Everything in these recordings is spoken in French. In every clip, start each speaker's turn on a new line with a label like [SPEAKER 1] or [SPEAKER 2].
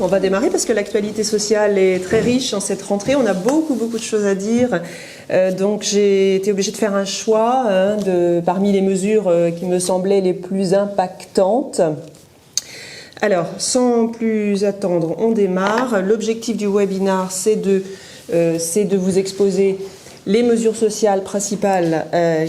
[SPEAKER 1] on va démarrer parce que l'actualité sociale est très riche en cette rentrée. On a beaucoup de choses à dire. Donc j'ai été obligée de faire un choix parmi les mesures qui me semblaient les plus impactantes. Alors, sans plus attendre, on démarre. L'objectif du webinaire, c'est de vous exposer les mesures sociales principales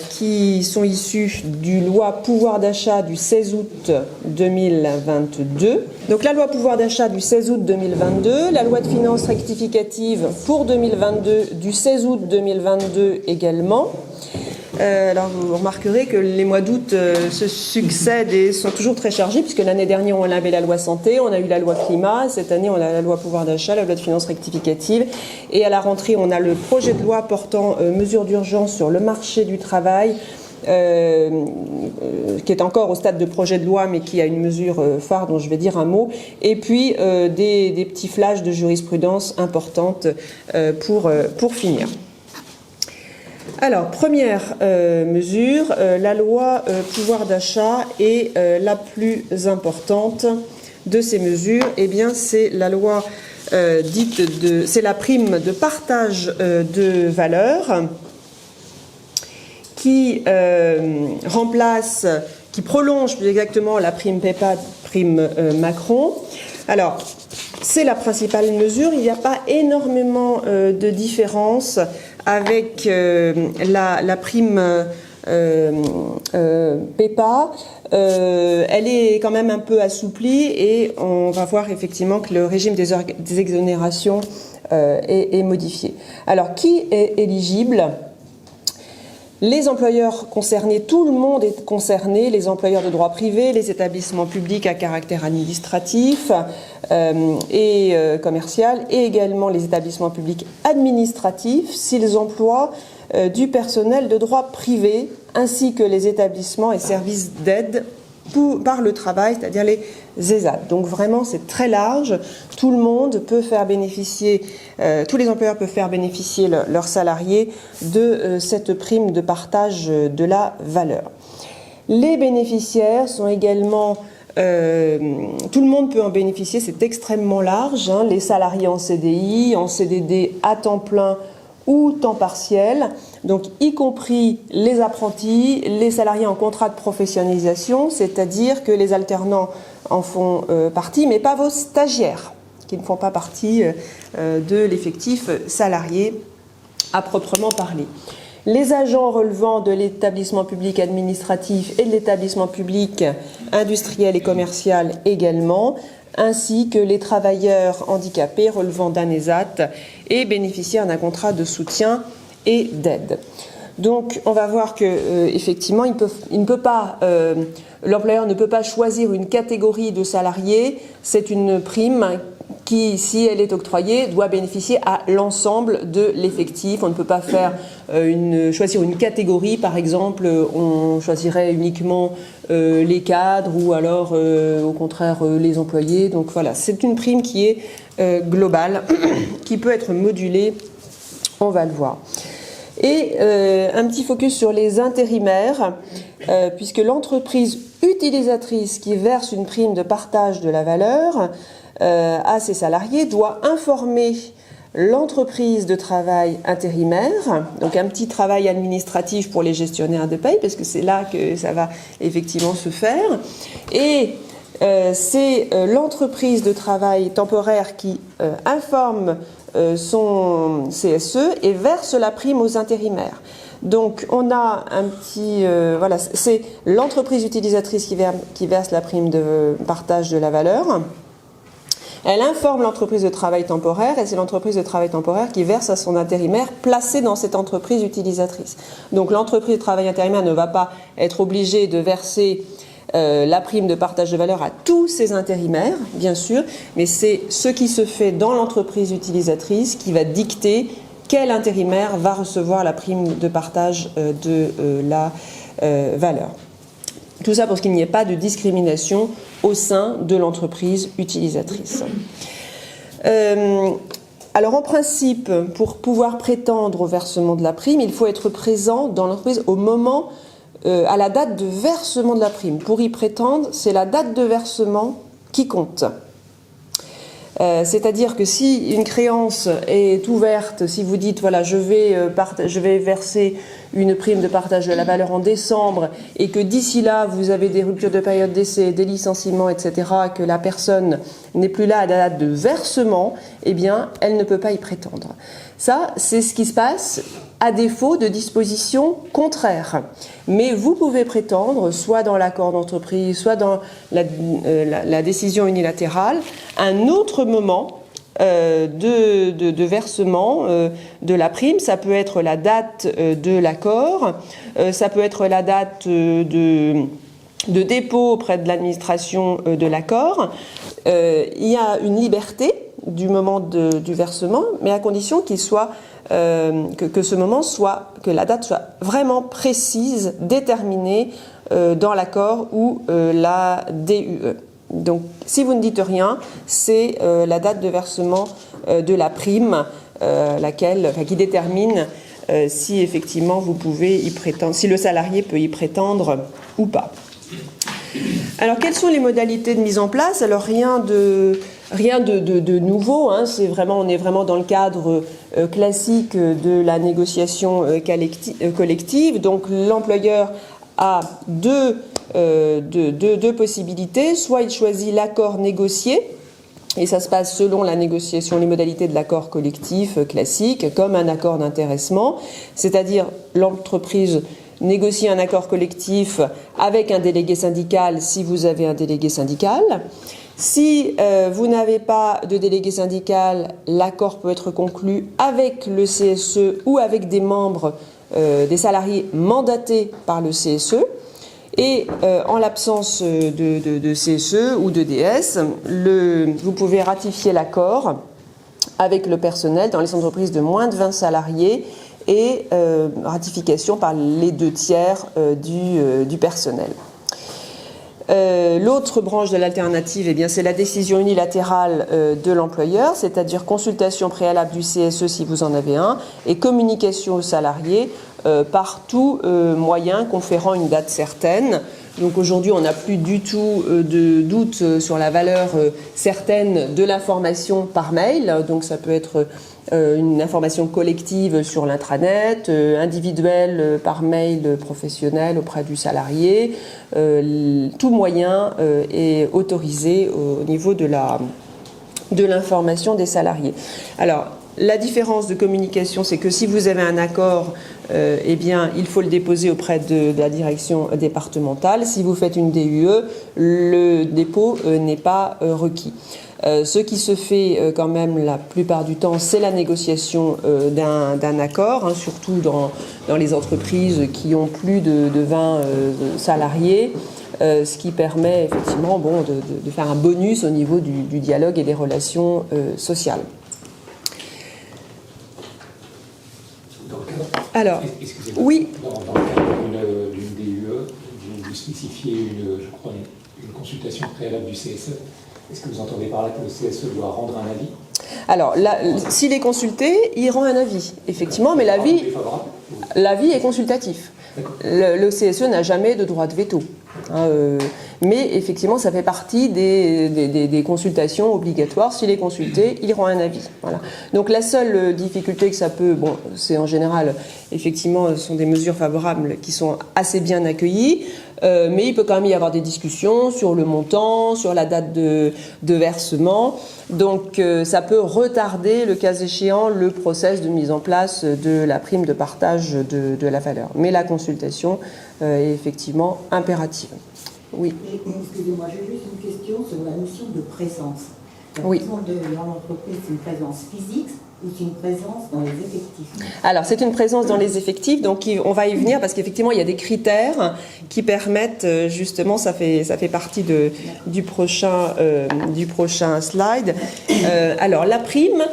[SPEAKER 1] qui sont issues du loi pouvoir d'achat du 16 août 2022. Donc la loi pouvoir d'achat du 16 août 2022, la loi de finances rectificative pour 2022 du 16 août 2022 également. Alors vous remarquerez que les mois d'août se succèdent et sont toujours très chargés, puisque l'année dernière on avait la loi santé, on a eu la loi climat, cette année on a la loi pouvoir d'achat, la loi de finances rectificative, et à la rentrée on a le projet de loi portant mesures d'urgence sur le marché du travail, qui est encore au stade de projet de loi, mais qui a une mesure phare dont je vais dire un mot, et puis des petits flashs de jurisprudence importantes pour finir. Alors, première mesure, la loi pouvoir d'achat est la plus importante de ces mesures. Eh bien, c'est la loi c'est la prime de partage de valeur qui qui prolonge plus exactement la prime PEPA, prime Macron. Alors, c'est la principale mesure. Il n'y a pas énormément de différence avec la prime PEPA. Elle est quand même un peu assouplie et on va voir effectivement que le régime des exonérations est modifié. Alors, qui est éligible ? Les employeurs concernés, tout le monde est concerné, les employeurs de droit privé, les établissements publics à caractère administratif et commercial, et également les établissements publics administratifs s'ils emploient du personnel de droit privé, ainsi que les établissements et services d'aide par le travail, c'est-à-dire les ESAT. Donc vraiment, c'est très large. Tout le monde peut faire bénéficier, tous les employeurs peuvent faire bénéficier leurs salariés de cette prime de partage de la valeur. Les bénéficiaires sont également, tout le monde peut en bénéficier, c'est extrêmement large. Les salariés en CDI, en CDD à temps plein ou temps partiel, donc y compris les apprentis, les salariés en contrat de professionnalisation, c'est-à-dire que les alternants en font partie, mais pas vos stagiaires, qui ne font pas partie de l'effectif salarié à proprement parler. Les agents relevant de l'établissement public administratif et de l'établissement public industriel et commercial également, ainsi que les travailleurs handicapés relevant d'un ESAT et bénéficiaires d'un contrat de soutien et d'aide. Donc, on va voir que effectivement, l'employeur ne peut pas choisir une catégorie de salariés. C'est une prime qui, si elle est octroyée, doit bénéficier à l'ensemble de l'effectif. On ne peut pas choisir une catégorie, par exemple, on choisirait uniquement les cadres ou alors, au contraire, les employés. Donc voilà, c'est une prime qui est globale, qui peut être modulée, on va le voir. Et un petit focus sur les intérimaires, puisque l'entreprise utilisatrice qui verse une prime de partage de la valeur à ses salariés doit informer l'entreprise de travail intérimaire, donc un petit travail administratif pour les gestionnaires de paye, parce que c'est là que ça va effectivement se faire, et c'est l'entreprise de travail temporaire qui informe son CSE et verse la prime aux intérimaires. Donc on a un petit... voilà, c'est l'entreprise utilisatrice qui verse la prime de partage de la valeur. Elle informe l'entreprise de travail temporaire et c'est l'entreprise de travail temporaire qui verse à son intérimaire placé dans cette entreprise utilisatrice. Donc l'entreprise de travail intérimaire ne va pas être obligée de verser la prime de partage de valeur à tous ses intérimaires, bien sûr, mais c'est ce qui se fait dans l'entreprise utilisatrice qui va dicter quel intérimaire va recevoir la prime de partage de la valeur. Tout ça pour qu'il n'y ait pas de discrimination au sein de l'entreprise utilisatrice. Alors en principe, pour pouvoir prétendre au versement de la prime, il faut être présent dans l'entreprise au moment, à la date de versement de la prime. Pour y prétendre, c'est la date de versement qui compte. C'est-à-dire que si une créance est ouverte, si vous dites voilà je vais verser une prime de partage de la valeur en décembre et que d'ici là vous avez des ruptures de période d'essai, des licenciements, etc., que la personne n'est plus là à la date de versement, eh bien elle ne peut pas y prétendre. Ça, c'est ce qui se passe à défaut de dispositions contraires. Mais vous pouvez prétendre, soit dans l'accord d'entreprise, soit dans la décision unilatérale, un autre moment de versement de la prime. Ça peut être la date de l'accord, ça peut être la date de dépôt auprès de l'administration de l'accord. Il y a une liberté du moment du versement, mais à condition qu'il soit que ce moment soit, que la date soit vraiment précise, déterminée dans l'accord ou la DUE. Donc, si vous ne dites rien, c'est la date de versement de la prime, qui détermine si effectivement vous pouvez y prétendre, si le salarié peut y prétendre ou pas. Alors, quelles sont les modalités de mise en place? Alors, rien de nouveau, hein, on est vraiment dans le cadre classique de la négociation collective. Donc, l'employeur a deux possibilités. Soit il choisit l'accord négocié, et ça se passe selon la négociation, les modalités de l'accord collectif classique, comme un accord d'intéressement, c'est-à-dire l'entreprise négocie un accord collectif avec un délégué syndical si vous avez un délégué syndical. Si vous n'avez pas de délégué syndical, l'accord peut être conclu avec le CSE ou avec des membres, des salariés mandatés par le CSE. Et en l'absence de CSE ou de DS, vous pouvez ratifier l'accord avec le personnel dans les entreprises de moins de 20 salariés et ratification par les 2/3 du personnel. L'autre branche de l'alternative, eh bien, c'est la décision unilatérale de l'employeur, c'est-à-dire consultation préalable du CSE si vous en avez un, et communication aux salariés par tout moyen conférant une date certaine. Donc aujourd'hui, on n'a plus du tout de doute sur la valeur certaine de l'information par mail. Donc ça peut être une information collective sur l'intranet, individuelle par mail professionnel auprès du salarié. Tout moyen est autorisé au niveau de l'information des salariés. Alors, la différence de communication, c'est que si vous avez un accord, eh bien, il faut le déposer auprès de la direction départementale. Si vous faites une DUE, le dépôt n'est pas requis. Ce qui se fait quand même la plupart du temps, c'est la négociation d'un accord, hein, surtout dans les entreprises qui ont plus de 20 salariés. Ce qui permet effectivement de faire un bonus au niveau du dialogue et des relations sociales. Alors, oui.
[SPEAKER 2] Dans le cadre d'une DUE, vous spécifiez je crois, une consultation préalable du CSE. Est-ce que vous entendez par là que le CSE doit rendre un avis?
[SPEAKER 1] Alors, s'il est consulté, il rend un avis, effectivement, mais l'avis est consultatif. Le CSE n'a jamais de droit de veto. Mais effectivement, ça fait partie des consultations obligatoires. S'il est consulté, il rend un avis. Voilà. Donc la seule difficulté que ça peut, c'est en général, effectivement, ce sont des mesures favorables qui sont assez bien accueillies, mais il peut quand même y avoir des discussions sur le montant, sur la date de versement. Donc ça peut retarder, le cas échéant, le process de mise en place de la prime de partage de la valeur. Mais la consultation est effectivement impérative. Oui.
[SPEAKER 3] Excusez-moi, j'ai juste une question sur la notion de présence. La présence dans l'entreprise, c'est une présence physique ou c'est une présence dans les effectifs? Alors, c'est une présence dans les effectifs, donc on va y venir parce qu'effectivement, il y a des critères qui permettent, justement, ça fait partie du prochain slide. Alors, la prime,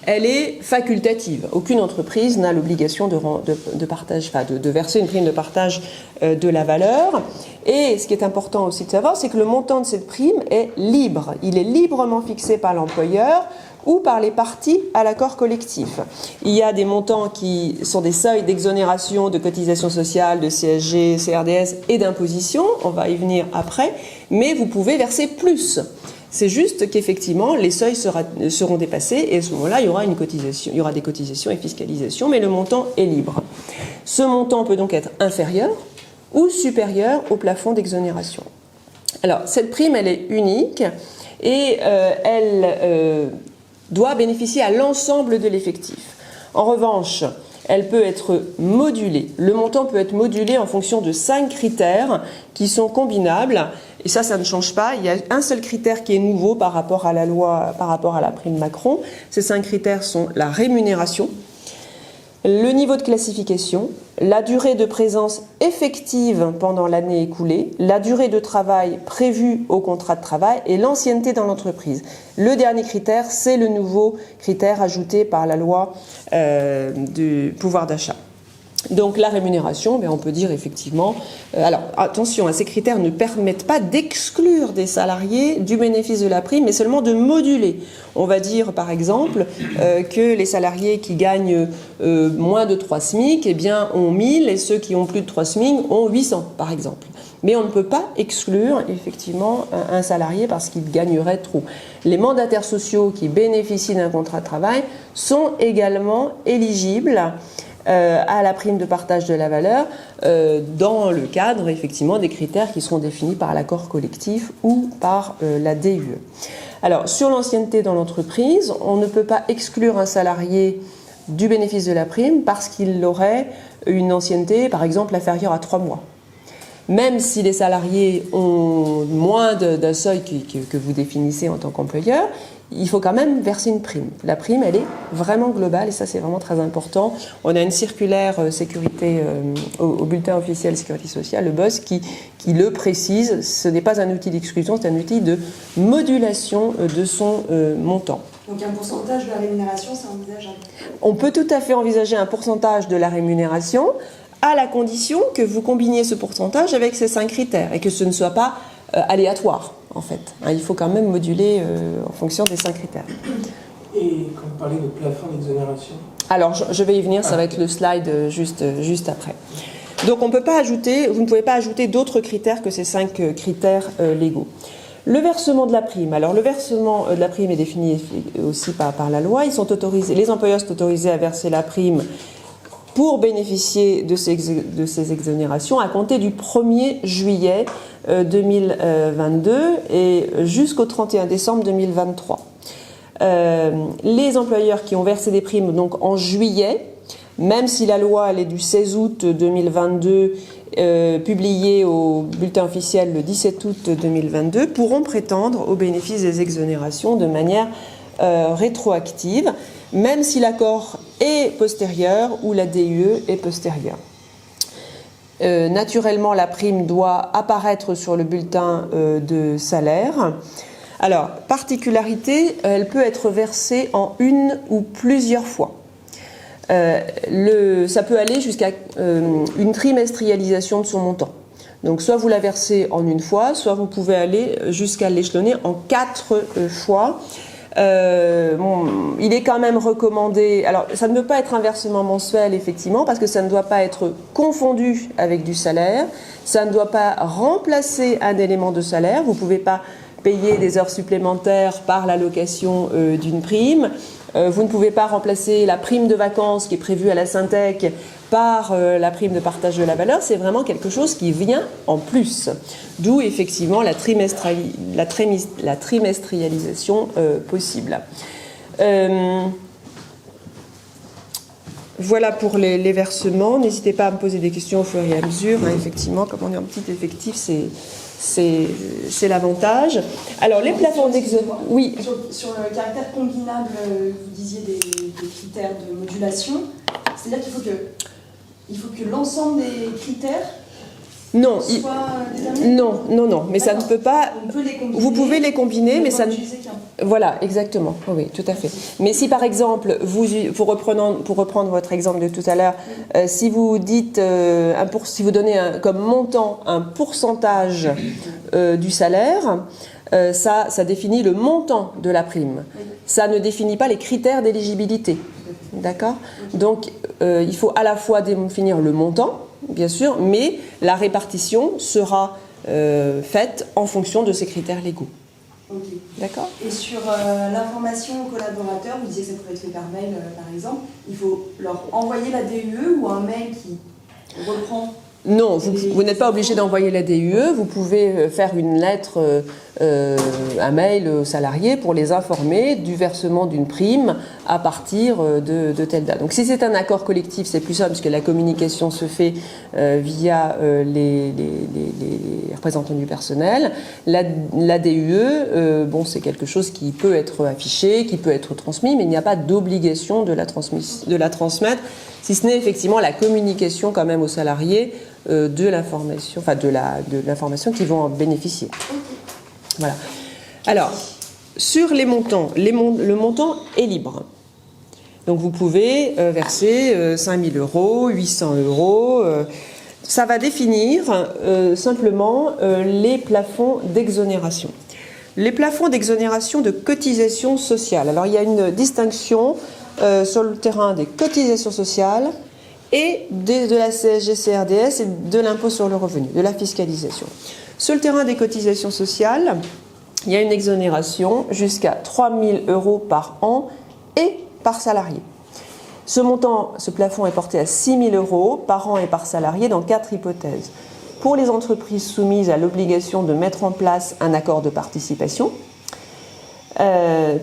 [SPEAKER 3] elle est facultative. Aucune entreprise n'a l'obligation de verser une prime de partage de la valeur. Et ce qui est important aussi de savoir, c'est que le montant de cette prime est libre. Il est librement fixé par l'employeur ou par les parties à l'accord collectif. Il y a des montants qui sont des seuils d'exonération de cotisations sociales, de CSG, CRDS et d'imposition. On va y venir après. Mais vous pouvez verser plus.
[SPEAKER 1] C'est juste qu'effectivement, les seuils seront dépassés et à ce moment-là, il y aura des cotisations et fiscalisation, mais le montant est libre. Ce montant peut donc être inférieur ou supérieur au plafond d'exonération. Alors, cette prime, elle est unique et elle doit bénéficier à l'ensemble de l'effectif. En revanche, elle peut être modulée. Le montant peut être modulé en fonction de 5 critères qui sont combinables. Et ça ne change pas. Il y a un seul critère qui est nouveau par rapport à la loi, par rapport à la prime Macron. Ces 5 critères sont la rémunération, le niveau de classification, la durée de présence effective pendant l'année écoulée, la durée de travail prévue au contrat de travail et l'ancienneté dans l'entreprise. Le dernier critère, c'est le nouveau critère ajouté par la loi du pouvoir d'achat. Donc la rémunération, on peut dire effectivement... alors attention, ces critères ne permettent pas d'exclure des salariés du bénéfice de la prime, mais seulement de moduler. On va dire par exemple que les salariés qui gagnent moins de 3 SMIC ont 1000 et ceux qui ont plus de 3 SMIC ont 800 par exemple. Mais on ne peut pas exclure effectivement un salarié parce qu'il gagnerait trop. Les mandataires sociaux qui bénéficient d'un contrat de travail sont également éligibles à la prime de partage de la valeur dans le cadre effectivement des critères qui seront définis par l'accord collectif ou par la DUE. Alors sur l'ancienneté dans l'entreprise, on ne peut pas exclure un salarié du bénéfice de la prime parce qu'il aurait une ancienneté par exemple inférieure à 3 mois. Même si les salariés ont moins d'un seuil que vous définissez en tant qu'employeur, il faut quand même verser une prime. La prime, elle est vraiment globale et ça, c'est vraiment très important. On a une circulaire sécurité au bulletin officiel sécurité sociale, le BOSS, qui le précise. Ce n'est pas un outil d'exclusion, c'est un outil de modulation de son montant.
[SPEAKER 4] Donc un pourcentage de la rémunération, c'est envisageable?
[SPEAKER 1] On peut tout à fait envisager un pourcentage de la rémunération à la condition que vous combiniez ce pourcentage avec ces 5 critères et que ce ne soit pas aléatoire. En fait, il faut quand même moduler en fonction des 5 critères.
[SPEAKER 5] Et quand vous parlez de plafond d'exonération?
[SPEAKER 1] Alors, je vais y venir, ça va être le slide juste après. Donc, vous ne pouvez pas ajouter d'autres critères que ces 5 critères légaux. Le versement de la prime. Alors, le versement de la prime est défini aussi par la loi. Les employeurs sont autorisés à verser la prime pour bénéficier de ces exonérations à compter du 1er juillet 2022 et jusqu'au 31 décembre 2023. Les employeurs qui ont versé des primes donc en juillet, même si la loi elle est du 16 août 2022, publiée au bulletin officiel le 17 août 2022, pourront prétendre au bénéfice des exonérations de manière rétroactive, même si l'accord est postérieur ou la DUE est postérieure. Naturellement, la prime doit apparaître sur le bulletin de salaire. Alors, particularité, elle peut être versée en une ou plusieurs fois. Ça peut aller jusqu'à une trimestrialisation de son montant. Donc, soit vous la versez en une fois, soit vous pouvez aller jusqu'à l'échelonner en 4 fois. Il est quand même recommandé, alors ça ne peut pas être un versement mensuel effectivement parce que ça ne doit pas être confondu avec du salaire, ça ne doit pas remplacer un élément de salaire, vous ne pouvez pas payer des heures supplémentaires par l'allocation d'une prime, vous ne pouvez pas remplacer la prime de vacances qui est prévue à la Syntec par la prime de partage de la valeur, c'est vraiment quelque chose qui vient en plus. D'où effectivement la trimestrialisation possible. Voilà pour les versements. N'hésitez pas à me poser des questions au fur et à mesure. Effectivement, comme on est en petit effectif, c'est l'avantage. Alors, les plafonds d'exonération... Oui.
[SPEAKER 4] Sur le caractère combinable, vous disiez des critères de modulation. C'est-à-dire qu'il faut que l'ensemble des critères
[SPEAKER 1] non,
[SPEAKER 4] soient déterminés?
[SPEAKER 1] Non, mais ça ne peut pas... Vous pouvez les combiner, mais ça ne... Voilà, exactement, oui, tout à fait. Mais si par exemple, pour reprendre votre exemple de tout à l'heure, si vous dites, si vous donnez comme montant un pourcentage du salaire, ça définit le montant de la prime. Ça ne définit pas les critères d'éligibilité. D'accord ? Donc, il faut à la fois définir le montant, bien sûr, mais la répartition sera faite en fonction de ces critères légaux.
[SPEAKER 4] Ok.
[SPEAKER 1] D'accord ?
[SPEAKER 4] Et sur l'information aux collaborateurs, vous disiez que ça pouvait être fait par mail, par exemple. Il faut leur envoyer la DUE ou un mail qui reprend.
[SPEAKER 1] Non, vous n'êtes pas obligé d'envoyer la DUE, vous pouvez faire une lettre, un mail aux salariés pour les informer du versement d'une prime à partir de telle date. Donc si c'est un accord collectif, c'est plus simple puisque la communication se fait via les représentants du personnel. La DUE, bon, c'est quelque chose qui peut être affiché, qui peut être transmis, mais il n'y a pas d'obligation de la transmettre, si ce n'est effectivement la communication quand même aux salariés de l'information, enfin de l'information qu'ils vont en bénéficier. Voilà. Alors, sur les montants, le montant est libre. Donc vous pouvez verser 5 000 €, 800 €. Ça va définir simplement les plafonds d'exonération. Les plafonds d'exonération de cotisations sociales. Alors il y a une distinction sur le terrain des cotisations sociales et de la CSG-CRDS et de l'impôt sur le revenu, de la fiscalisation. Sur le terrain des cotisations sociales, il y a une exonération jusqu'à 3 000 € par an et par salarié. Ce plafond est porté à 6 000 € par an et par salarié dans 4 hypothèses. Pour les entreprises soumises à l'obligation de mettre en place un accord de participation,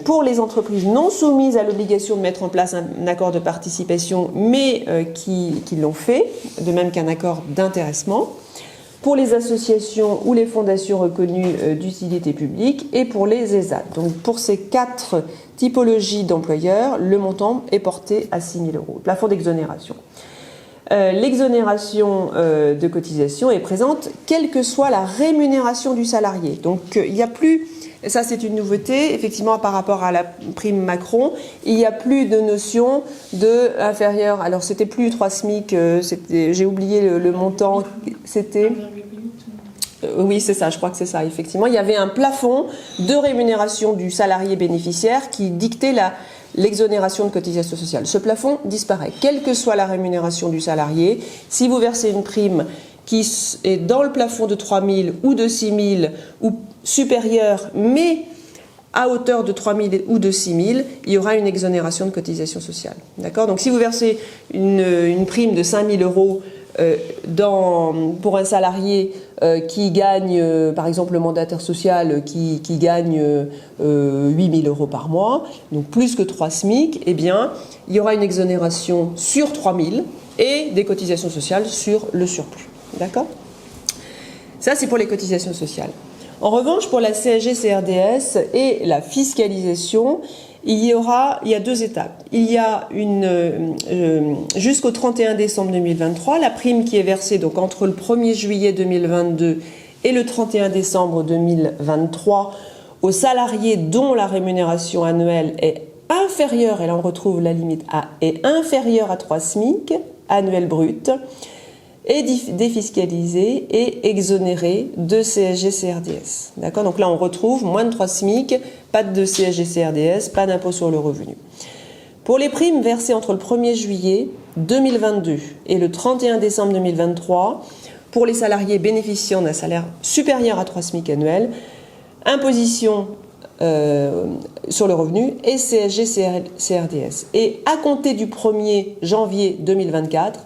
[SPEAKER 1] pour les entreprises non soumises à l'obligation de mettre en place un accord de participation, mais qui l'ont fait, de même qu'un accord d'intéressement, pour les associations ou les fondations reconnues d'utilité publique et pour les ESAT. Donc pour ces 4 typologies d'employeurs, le montant est porté à 6 000 €, plafond d'exonération. L'exonération de cotisation est présente quelle que soit la rémunération du salarié. Donc il n'y a plus, et ça c'est une nouveauté, effectivement par rapport à la prime Macron, il n'y a plus de notion de inférieur. Alors c'était plus 3 SMIC, j'ai oublié le montant, c'était... Oui, c'est ça, je crois que c'est ça, effectivement. Il y avait un plafond de rémunération du salarié bénéficiaire qui dictait l'exonération de cotisation sociale. Ce plafond disparaît, quelle que soit la rémunération du salarié. Si vous versez une prime qui est dans le plafond de 3 000 ou de 6 000 ou supérieure, mais à hauteur de 3 000 ou de 6 000, il y aura une exonération de cotisation sociale. D'accord ? Donc si vous versez une prime de 5 000 € pour un salarié qui gagne, par exemple le mandataire social qui gagne 8 000 € par mois, donc plus que 3 SMIC, eh bien, il y aura une exonération sur 3 000 et des cotisations sociales sur le surplus. D'accord ? Ça, c'est pour les cotisations sociales. En revanche, pour la CSG-CRDS et la fiscalisation, il y a 2 étapes. Il y a jusqu'au 31 décembre 2023, la prime qui est versée donc entre le 1er juillet 2022 et le 31 décembre 2023 aux salariés dont la rémunération annuelle est inférieure, et là on retrouve la limite A, est inférieure à 3 SMIC annuels bruts, est défiscalisé et exonéré de CSG-CRDS. D'accord ? Donc là, on retrouve moins de 3 SMIC, pas de CSG-CRDS, pas d'impôt sur le revenu. Pour les primes versées entre le 1er juillet 2022 et le 31 décembre 2023, pour les salariés bénéficiant d'un salaire supérieur à 3 SMIC annuels, imposition sur le revenu et CSG-CRDS. Et à compter du 1er janvier 2024,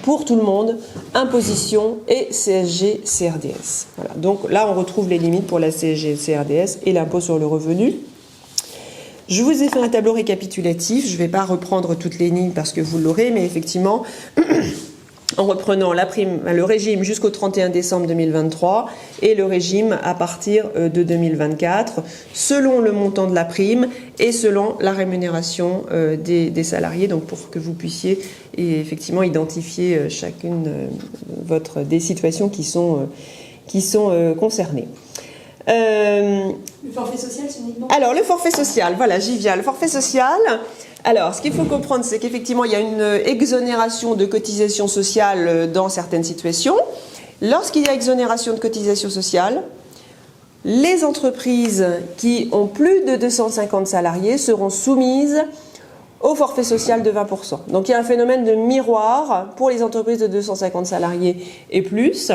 [SPEAKER 1] pour tout le monde, imposition et CSG-CRDS. Voilà. Donc là, on retrouve les limites pour la CSG-CRDS et l'impôt sur le revenu. Je vous ai fait un tableau récapitulatif. Je ne vais pas reprendre toutes les lignes parce que vous l'aurez, mais effectivement, en reprenant le régime jusqu'au 31 décembre 2023 et le régime à partir de 2024, selon le montant de la prime et selon la rémunération des salariés, donc pour que vous puissiez effectivement identifier chacune des situations qui sont concernées.
[SPEAKER 4] Le forfait social, c'est uniquement...
[SPEAKER 1] Alors, le forfait social, voilà, j'y viens. Le forfait social, alors, ce qu'il faut comprendre, c'est qu'effectivement, il y a une exonération de cotisation sociale dans certaines situations. Lorsqu'il y a exonération de cotisation sociale, les entreprises qui ont plus de 250 salariés seront soumises au forfait social de 20%. Donc, il y a un phénomène de miroir pour les entreprises de 250 salariés et plus.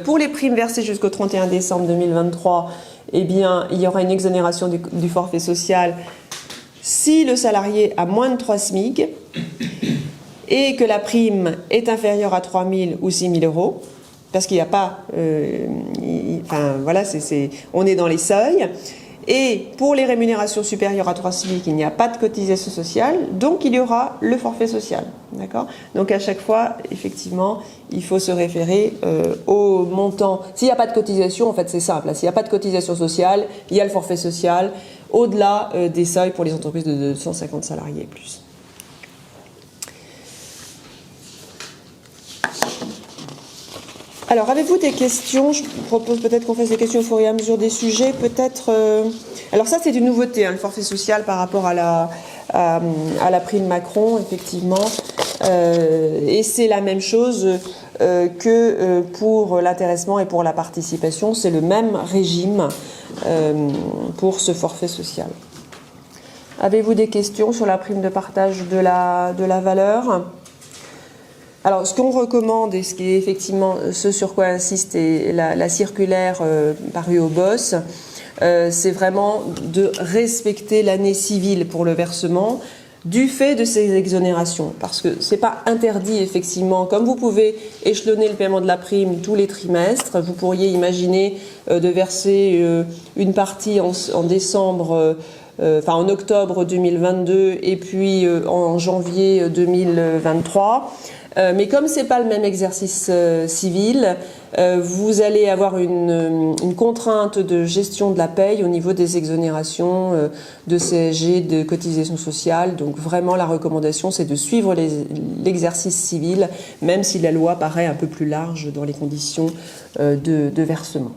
[SPEAKER 1] Pour les primes versées jusqu'au 31 décembre 2023 eh bien, il y aura une exonération du forfait social si le salarié a moins de 3 SMIC et que la prime est inférieure à 3 000 ou 6 000 euros, parce qu'il n'y a pas... voilà, on est dans les seuils. Et pour les rémunérations supérieures à 3 SMIC, il n'y a pas de cotisation sociale, donc il y aura le forfait social. D'accord ? Donc à chaque fois, effectivement, il faut se référer au montant. S'il n'y a pas de cotisation, en fait c'est simple. S'il n'y a pas de cotisation sociale, il y a le forfait social au-delà des seuils pour les entreprises de 250 salariés et plus. Alors, avez-vous des questions ? Je propose peut-être qu'on fasse des questions au fur et à mesure des sujets. Peut-être. Alors ça, c'est une nouveauté, hein, le forfait social par rapport à la prime Macron, effectivement. Et c'est la même chose que pour l'intéressement et pour la participation. C'est le même régime pour ce forfait social. Avez-vous des questions sur la prime de partage de la valeur ? Alors, ce qu'on recommande, et ce qui est effectivement ce sur quoi insiste la circulaire parue au BOSS, c'est vraiment de respecter l'année civile pour le versement du fait de ces exonérations. Parce que c'est pas interdit, effectivement. Comme vous pouvez échelonner le paiement de la prime tous les trimestres, vous pourriez imaginer de verser une partie en décembre, en octobre 2022 et puis en janvier 2023. Mais comme c'est pas le même exercice civil, vous allez avoir une contrainte de gestion de la paye au niveau des exonérations de CSG, de cotisation sociale. Donc vraiment, la recommandation, c'est de suivre l'exercice civil, même si la loi paraît un peu plus large dans les conditions de versement.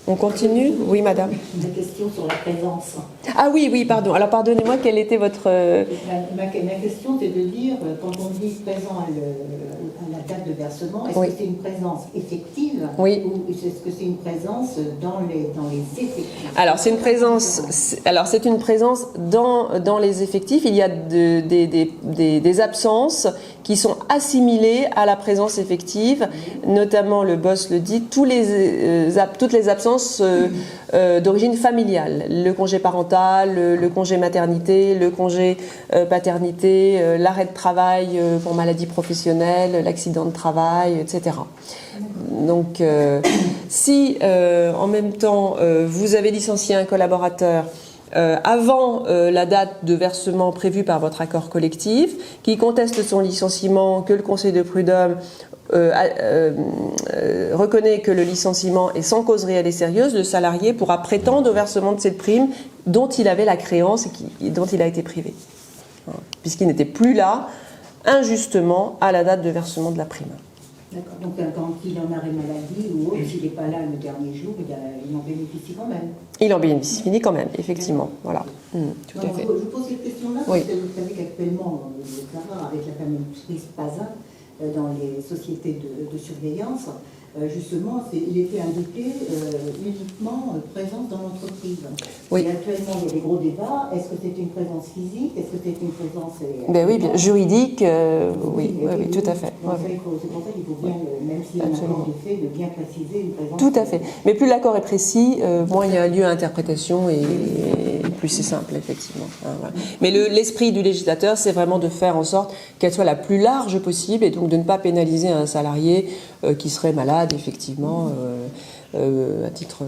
[SPEAKER 1] On continue ? Oui, madame.
[SPEAKER 3] Une question sur la présence.
[SPEAKER 1] Ah oui, pardon. Alors, pardonnez-moi, quelle était votre...
[SPEAKER 3] Ma question, c'est de dire, quand on dit présent à la date de versement, est-ce que c'est une présence effective ou est-ce que c'est une présence dans les effectifs ? Alors, c'est une présence dans les effectifs. Il y a des absences qui sont assimilées à la présence effective, notamment, le BOSS le dit, toutes les absences d'origine familiale, le congé parental, le congé maternité, le congé paternité, l'arrêt de travail pour maladie professionnelle, l'accident de travail, etc. Donc, si en même temps vous avez licencié un collaborateur avant la date de versement prévue par votre accord collectif, qui conteste son licenciement, que le Conseil de prud'homme reconnaît que le licenciement est sans cause réelle et sérieuse, le salarié pourra prétendre au versement de cette prime dont il avait la créance et dont il a été privé, puisqu'il n'était plus là injustement à la date de versement de la prime. D'accord. Donc quand il en arrêt maladie ou autre, s'il n'est pas là le dernier jour, il en bénéficie quand même. Il en bénéficie
[SPEAKER 1] quand même, effectivement. Voilà. Tout à fait.
[SPEAKER 3] Je vous pose cette question-là parce que vous savez qu'actuellement, avec la fameuse PASA, dans les sociétés de surveillance, justement, il était indiqué uniquement présence dans l'entreprise. Et actuellement, il y a des gros débats. Est-ce que c'est une présence physique ? Est-ce que c'est une présence
[SPEAKER 1] juridique, oui, tout à fait.
[SPEAKER 3] C'est pour ça qu'il faut bien, même s'il y a un accord de fait, de bien préciser une présence.
[SPEAKER 1] Tout à fait. Mais plus l'accord est précis, moins il y a lieu à interprétation et plus c'est simple, effectivement. Voilà. Mais l'esprit du législateur, c'est vraiment de faire en sorte qu'elle soit la plus large possible et donc de ne pas pénaliser un salarié qui serait malade, effectivement, à titre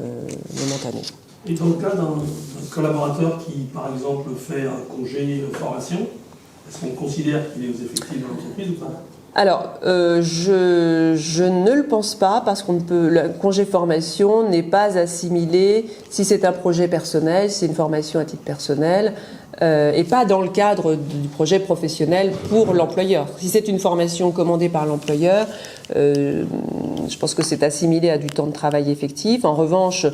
[SPEAKER 1] momentané.
[SPEAKER 6] Et dans le cas d'un collaborateur qui, par exemple, fait un congé formation, est-ce qu'on considère qu'il est aux effectifs de l'entreprise ou pas ?
[SPEAKER 1] Alors, je ne le pense pas parce le congé formation n'est pas assimilé, si c'est un projet personnel, c'est une formation à titre personnel, et pas dans le cadre du projet professionnel pour l'employeur. Si c'est une formation commandée par l'employeur, je pense que c'est assimilé à du temps de travail effectif. En revanche,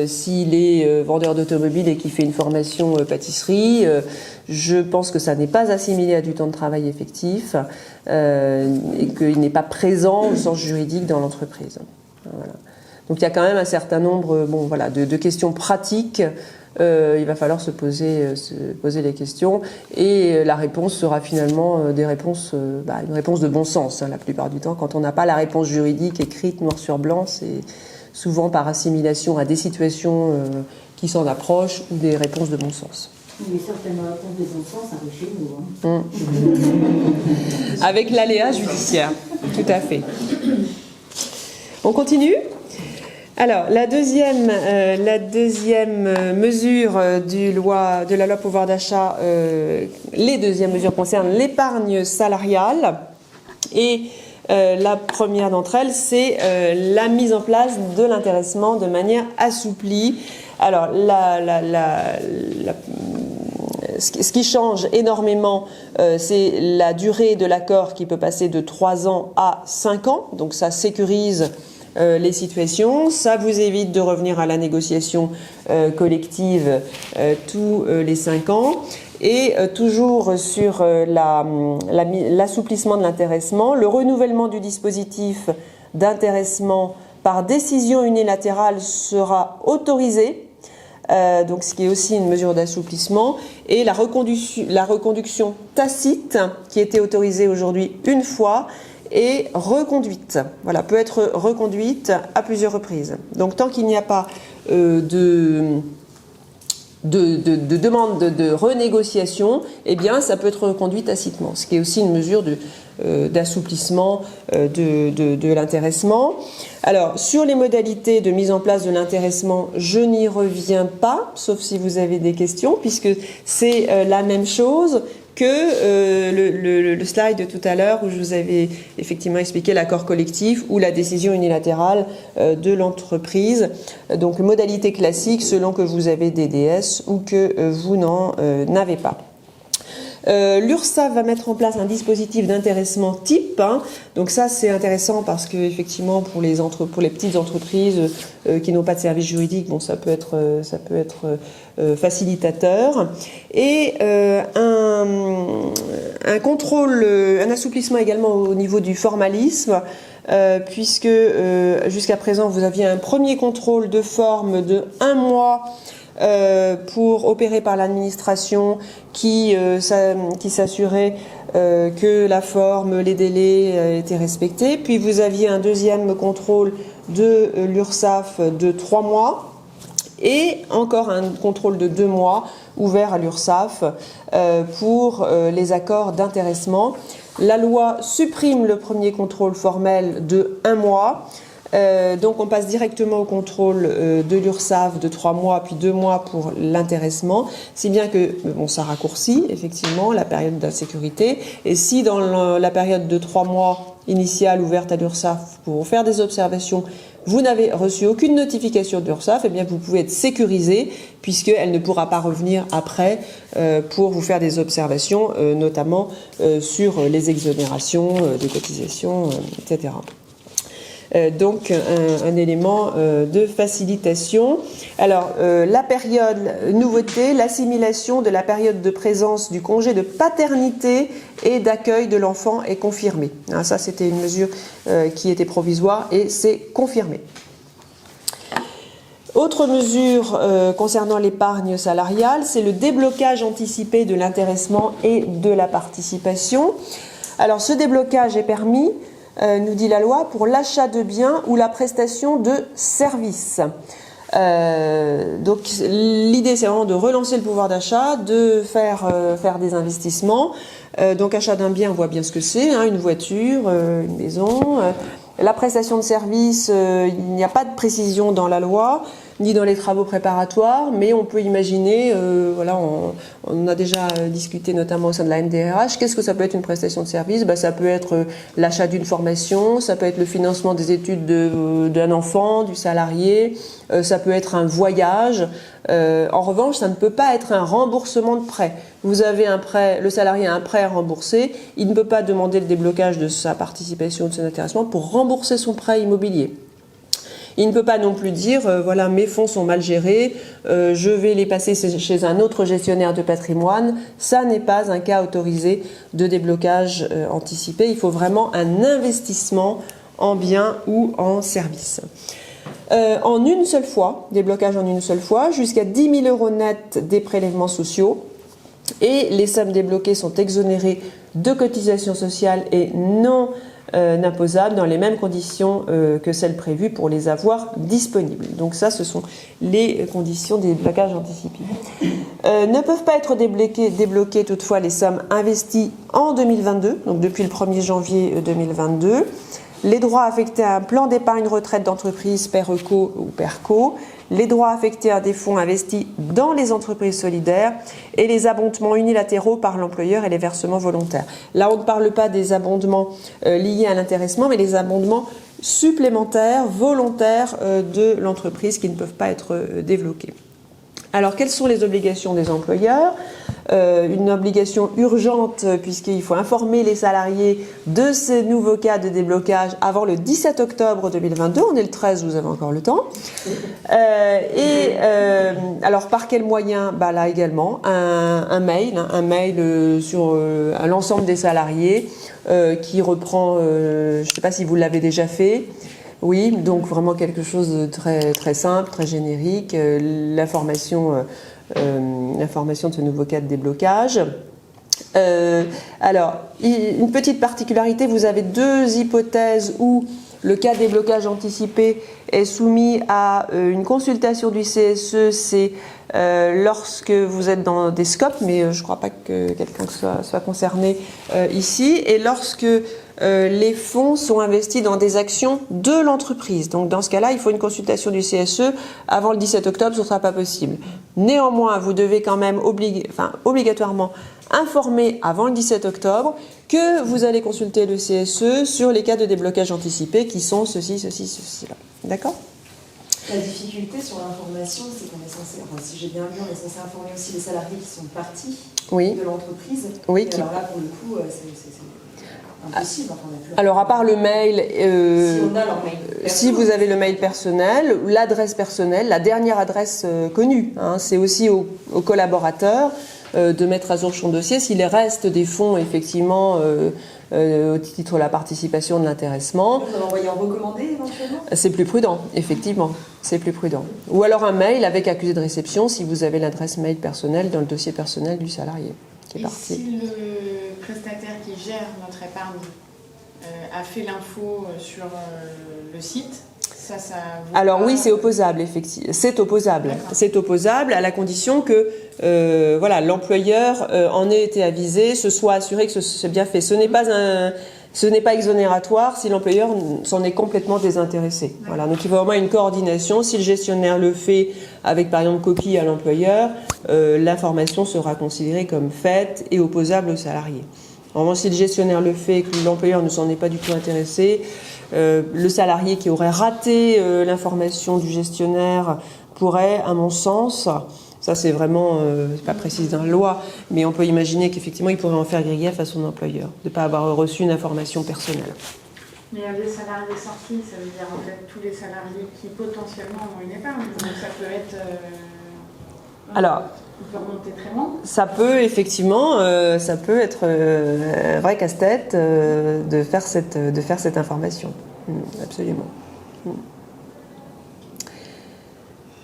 [SPEAKER 1] s'il est vendeur d'automobile et qu'il fait une formation pâtisserie, je pense que ça n'est pas assimilé à du temps de travail effectif et qu'il n'est pas présent au sens juridique dans l'entreprise. Voilà. Donc il y a quand même un certain nombre de questions pratiques. Il va falloir se poser les questions et la réponse sera finalement une réponse de bon sens la plupart du temps. Quand on n'a pas la réponse juridique écrite noir sur blanc, souvent par assimilation à des situations qui s'en approchent ou des réponses de bon sens.
[SPEAKER 3] Mais certaines réponses de bon sens arrivent chez nous.
[SPEAKER 1] Avec l'aléa judiciaire, tout à fait. On continue ? Alors, la deuxième mesure de la loi pouvoir d'achat, les deuxièmes mesures concernent l'épargne salariale. Et la première d'entre elles, c'est la mise en place de l'intéressement de manière assouplie. Alors, ce qui change énormément, c'est la durée de l'accord qui peut passer de 3 ans à 5 ans. Donc, ça sécurise les situations. Ça vous évite de revenir à la négociation collective tous les 5 ans. Et toujours sur l'assouplissement de l'intéressement, le renouvellement du dispositif d'intéressement par décision unilatérale sera autorisé, donc ce qui est aussi une mesure d'assouplissement, et la reconduction tacite, qui était autorisée aujourd'hui une fois, est reconduite. Voilà, peut être reconduite à plusieurs reprises. Donc tant qu'il n'y a pas de demande de renégociation, eh bien, ça peut être reconduit tacitement, ce qui est aussi une mesure d'assouplissement de l'intéressement. Alors, sur les modalités de mise en place de l'intéressement, je n'y reviens pas, sauf si vous avez des questions, puisque c'est la même chose que le slide de tout à l'heure où je vous avais effectivement expliqué l'accord collectif ou la décision unilatérale de l'entreprise. Donc, modalité classique selon que vous avez des DS ou que vous n'en avez pas. L'URSSAF va mettre en place un dispositif d'intéressement type. Donc ça, c'est intéressant parce que effectivement, pour les petites entreprises qui n'ont pas de service juridique, bon, ça peut être facilitateur. Et un contrôle, un assouplissement également au niveau du formalisme, puisque jusqu'à présent, vous aviez un premier contrôle de forme de 1 mois pour opérer par l'administration qui s'assurait que la forme, les délais étaient respectés. Puis vous aviez un deuxième contrôle de l'URSSAF de 3 mois et encore un contrôle de 2 mois ouvert à l'URSSAF pour les accords d'intéressement. La loi supprime le premier contrôle formel de 1 mois. Donc on passe directement au contrôle de l'URSSAF de 3 mois puis 2 mois pour l'intéressement, si bien que ça raccourcit effectivement la période d'insécurité. Et si dans la période de 3 mois initiale ouverte à l'URSSAF pour faire des observations, vous n'avez reçu aucune notification de l'URSSAF, eh bien vous pouvez être sécurisé puisqu'elle ne pourra pas revenir après pour vous faire des observations, notamment sur les exonérations des cotisations, etc. Donc un élément de facilitation. Alors la période nouveauté, l'assimilation de la période de présence du congé de paternité et d'accueil de l'enfant est confirmée. Ça c'était une mesure qui était provisoire et c'est confirmé. Autre mesure concernant l'épargne salariale, c'est le déblocage anticipé de l'intéressement et de la participation. Alors ce déblocage est permis, nous dit la loi, pour l'achat de biens ou la prestation de services. Donc l'idée c'est vraiment de relancer le pouvoir d'achat, de faire des investissements. Donc achat d'un bien, on voit bien ce que c'est, une voiture, une maison. La prestation de services, il n'y a pas de précision dans la loi, ni dans les travaux préparatoires, mais on peut imaginer, on a déjà discuté notamment au sein de la NDRH, qu'est-ce que ça peut être une prestation de service ? Ça peut être l'achat d'une formation, ça peut être le financement des études d'un enfant, du salarié, ça peut être un voyage. En revanche, ça ne peut pas être un remboursement de prêt. Vous avez un prêt, le salarié a un prêt à rembourser, il ne peut pas demander le déblocage de sa participation ou de son intéressement pour rembourser son prêt immobilier. Il ne peut pas non plus dire, mes fonds sont mal gérés, je vais les passer chez un autre gestionnaire de patrimoine. Ça n'est pas un cas autorisé de déblocage anticipé. Il faut vraiment un investissement en biens ou en services. En une seule fois, déblocage en une seule fois, jusqu'à 10 000 € net des prélèvements sociaux. Et les sommes débloquées sont exonérées de cotisations sociales et non d'imposables dans les mêmes conditions que celles prévues pour les avoirs disponibles. Donc ça, ce sont les conditions des déblocages anticipés. Ne peuvent pas être débloquées toutefois les sommes investies en 2022, donc depuis le 1er janvier 2022, les droits affectés à un plan d'épargne retraite d'entreprise PERECO ou PERCO, les droits affectés à des fonds investis dans les entreprises solidaires et les abondements unilatéraux par l'employeur et les versements volontaires. Là, on ne parle pas des abondements liés à l'intéressement, mais les abondements supplémentaires, volontaires de l'entreprise qui ne peuvent pas être débloqués. Alors, quelles sont les obligations des employeurs ? Une obligation urgente puisqu'il faut informer les salariés de ces nouveaux cas de déblocage avant le 17 octobre 2022. On est le 13, vous avez encore le temps. Alors, par quel moyen ? Là également, un mail sur à l'ensemble des salariés qui reprend, je ne sais pas si vous l'avez déjà fait. Oui, donc vraiment quelque chose de très, très simple, très générique, l'information de ce nouveau cas de déblocage. Alors, une petite particularité, vous avez deux hypothèses où le cas de déblocage anticipé est soumis à une consultation du CSE, c'est lorsque vous êtes dans des scopes, mais je ne crois pas que quelqu'un soit concerné ici, et lorsque les fonds sont investis dans des actions de l'entreprise. Donc dans ce cas-là, il faut une consultation du CSE. Avant le 17 octobre, ce ne sera pas possible. Néanmoins, vous devez quand même obligatoirement informer avant le 17 octobre que vous allez consulter le CSE sur les cas de déblocage anticipé qui sont ceci, là. D'accord ?
[SPEAKER 4] La difficulté sur l'information, c'est qu'on est censé, si j'ai bien vu, on est censé informer aussi les salariés qui sont partis de l'entreprise.
[SPEAKER 1] Oui.
[SPEAKER 4] Alors là, pour le coup, c'est impossible.
[SPEAKER 1] Alors, à part le mail,
[SPEAKER 4] si on a leur mail personnel,
[SPEAKER 1] si vous avez le mail personnel, l'adresse personnelle, la dernière adresse connue, c'est aussi aux collaborateurs de mettre à jour son dossier. S'il reste des fonds, effectivement, au titre de la participation de l'intéressement.
[SPEAKER 4] On peut l'envoyer en recommandé éventuellement ?
[SPEAKER 1] C'est plus prudent, effectivement. C'est plus prudent. Ou alors un mail avec accusé de réception si vous avez l'adresse mail personnelle dans le dossier personnel du salarié qui est parti.
[SPEAKER 7] Et si le prestataire qui gère notre épargne a fait l'info sur le site, ça
[SPEAKER 1] alors oui, c'est opposable, effectivement. C'est opposable.
[SPEAKER 7] D'accord.
[SPEAKER 1] C'est opposable à la condition que l'employeur en ait été avisé, se soit assuré que c'est bien fait. Ce n'est pas exonératoire si l'employeur s'en est complètement désintéressé. Voilà, donc il faut vraiment une coordination. Si le gestionnaire le fait avec par exemple copie à l'employeur, l'information sera considérée comme faite et opposable au salarié. Vraiment, si le gestionnaire le fait et que l'employeur ne s'en est pas du tout intéressé, le salarié qui aurait raté l'information du gestionnaire pourrait, à mon sens, ça c'est vraiment, c'est pas précis dans la loi, mais on peut imaginer qu'effectivement il pourrait en faire grief à son employeur, de ne pas avoir reçu une information personnelle.
[SPEAKER 7] Mais les salariés sortis, ça veut dire en fait tous les salariés qui potentiellement ont une épargne, donc ça peut être...
[SPEAKER 1] Alors,
[SPEAKER 7] on peut remonter très loin.
[SPEAKER 1] Ça peut effectivement, ça peut être un vrai casse-tête de faire cette information. Absolument.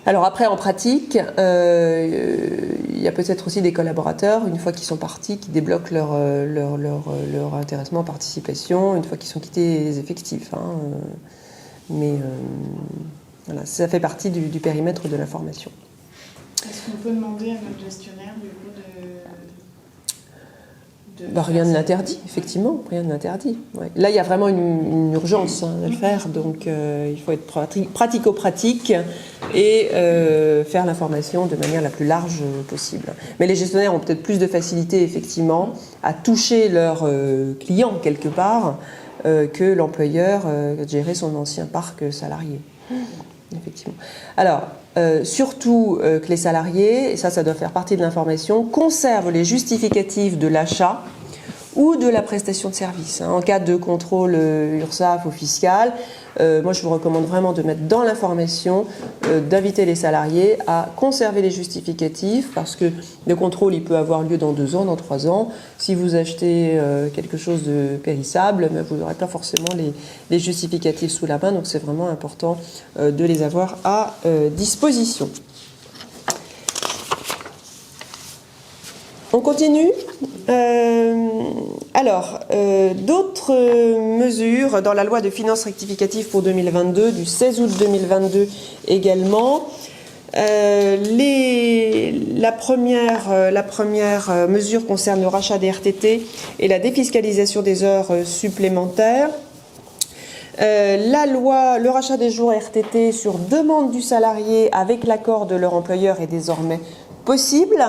[SPEAKER 1] Alors après, en pratique, il y a peut-être aussi des collaborateurs, une fois qu'ils sont partis, qui débloquent leur intéressement en participation, une fois qu'ils sont quittés les effectifs. Mais voilà, ça fait partie du périmètre de l'information.
[SPEAKER 7] Est-ce qu'on peut demander à notre gestionnaire du coup
[SPEAKER 1] rien ne l'interdit, effectivement, rien ne l'interdit. Ouais. Là, il y a vraiment une urgence à le faire, donc il faut être pratico-pratique et faire l'information de manière la plus large possible. Mais les gestionnaires ont peut-être plus de facilité, effectivement, à toucher leurs clients, quelque part, que l'employeur gérer son ancien parc salarié. Effectivement. Alors, surtout que les salariés, et ça doit faire partie de l'information, conservent les justificatifs de l'achat ou de la prestation de service. En cas de contrôle URSSAF ou fiscal, moi je vous recommande vraiment de mettre dans l'information, d'inviter les salariés à conserver les justificatifs, parce que le contrôle il peut avoir lieu dans 2 ans, dans 3 ans. Si vous achetez quelque chose de périssable, vous n'aurez pas forcément les justificatifs sous la main, donc c'est vraiment important de les avoir à disposition. On continue. D'autres mesures dans la loi de finances rectificative pour 2022, du 16 août 2022 également. La première mesure concerne le rachat des RTT et la défiscalisation des heures supplémentaires. Le rachat des jours RTT sur demande du salarié avec l'accord de leur employeur est désormais possible.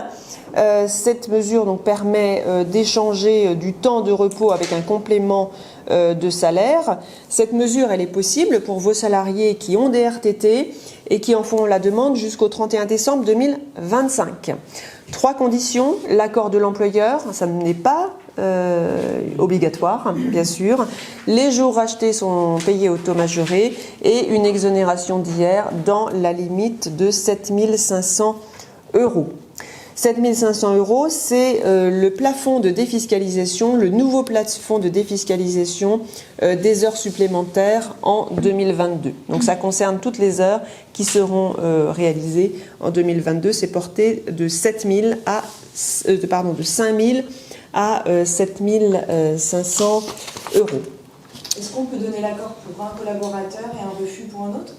[SPEAKER 1] Cette mesure donc permet d'échanger du temps de repos avec un complément de salaire. Cette mesure, elle est possible pour vos salariés qui ont des RTT et qui en font la demande jusqu'au 31 décembre 2025. 3 conditions: l'accord de l'employeur, ça n'est pas obligatoire, bien sûr. Les jours rachetés sont payés au taux majoré et une exonération d'IR dans la limite de 7 500 €. 7 500 €, c'est le plafond de défiscalisation, le nouveau plafond de défiscalisation des heures supplémentaires en 2022. Donc ça concerne toutes les heures qui seront réalisées en 2022. C'est porté de 5 000 à 7 500 €.
[SPEAKER 4] Est-ce qu'on peut donner l'accord pour un collaborateur et un refus pour un autre?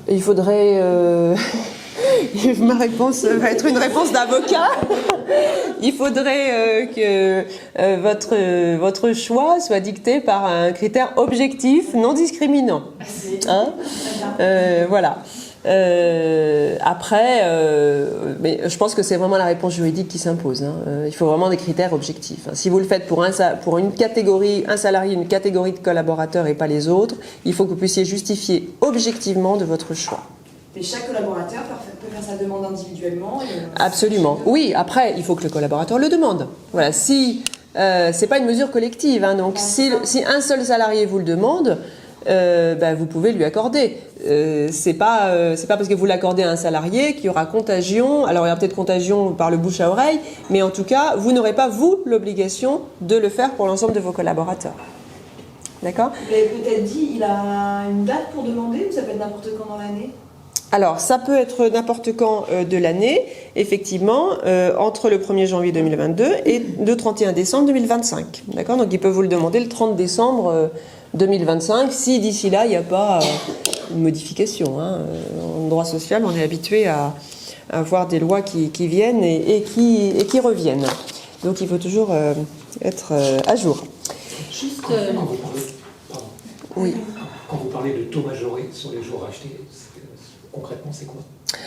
[SPEAKER 1] Il faudrait... Ma réponse va être une réponse d'avocat. Il faudrait que votre choix soit dicté par un critère objectif, non discriminant. Hein? Voilà. Après, mais je pense que c'est vraiment la réponse juridique qui s'impose. Hein. Il faut vraiment des critères objectifs. Hein. Si vous le faites pour une catégorie, un salarié, une catégorie de collaborateurs et pas les autres, il faut que vous puissiez justifier objectivement de votre choix.
[SPEAKER 4] Et chaque collaborateur peut faire sa demande individuellement.
[SPEAKER 1] Absolument. Oui, après, il faut que le collaborateur le demande. Voilà. Si c'est pas une mesure collective, hein, donc si un seul salarié vous le demande, vous pouvez lui accorder. C'est pas parce que vous l'accordez à un salarié qu'il y aura contagion. Alors il y aura peut-être contagion par le bouche à oreille, mais en tout cas, vous n'aurez pas vous l'obligation de le faire pour l'ensemble de vos collaborateurs. D'accord ?
[SPEAKER 4] Vous l'avez peut-être dit, il a une date pour demander ou ça peut être n'importe quand dans l'année ?
[SPEAKER 1] Alors, ça peut être n'importe quand de l'année, effectivement, entre le 1er janvier 2022 et le 31 décembre 2025. D'accord ? Donc, ils peuvent vous le demander le 30 décembre 2025, si d'ici là, il n'y a pas une modification. Hein. En droit social, on est habitué à avoir des lois qui viennent et qui reviennent. Donc, il faut toujours être à jour.
[SPEAKER 3] Juste...
[SPEAKER 1] Oui.
[SPEAKER 2] Quand vous parlez de taux majoré sur les jours rachetés, concrètement, c'est quoi?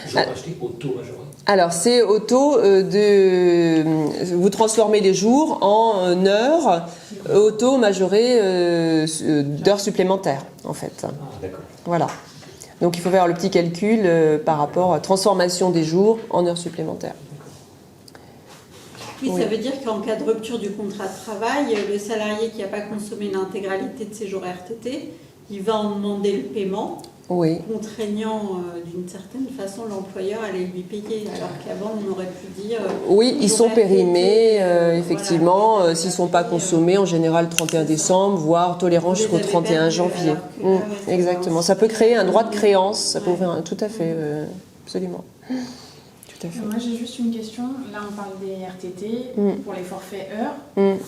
[SPEAKER 2] Jours rachetés au taux majoré? Alors, c'est au taux
[SPEAKER 1] vous transformez les jours en heures au taux majoré d'heures supplémentaires, en fait.
[SPEAKER 2] Ah, d'accord.
[SPEAKER 1] Voilà. Donc, il faut faire le petit calcul par rapport à transformation des jours en heures supplémentaires.
[SPEAKER 8] Oui, ça veut dire qu'en cas de rupture du contrat de travail, le salarié qui n'a pas consommé l'intégralité de ses jours RTT, il va en demander le paiement, contraignant d'une certaine façon l'employeur à aller lui payer, alors qu'avant on aurait pu dire...
[SPEAKER 1] oui, ils sont périmés, effectivement, voilà, s'ils ne sont pas consommés, en général 31 décembre, voire tolérant jusqu'au 31 janvier. Exactement, ça peut créer un droit de créance, ça peut ouvrir tout à fait, absolument.
[SPEAKER 7] Moi j'ai juste une question, là on parle des RTT, pour les forfaits heures,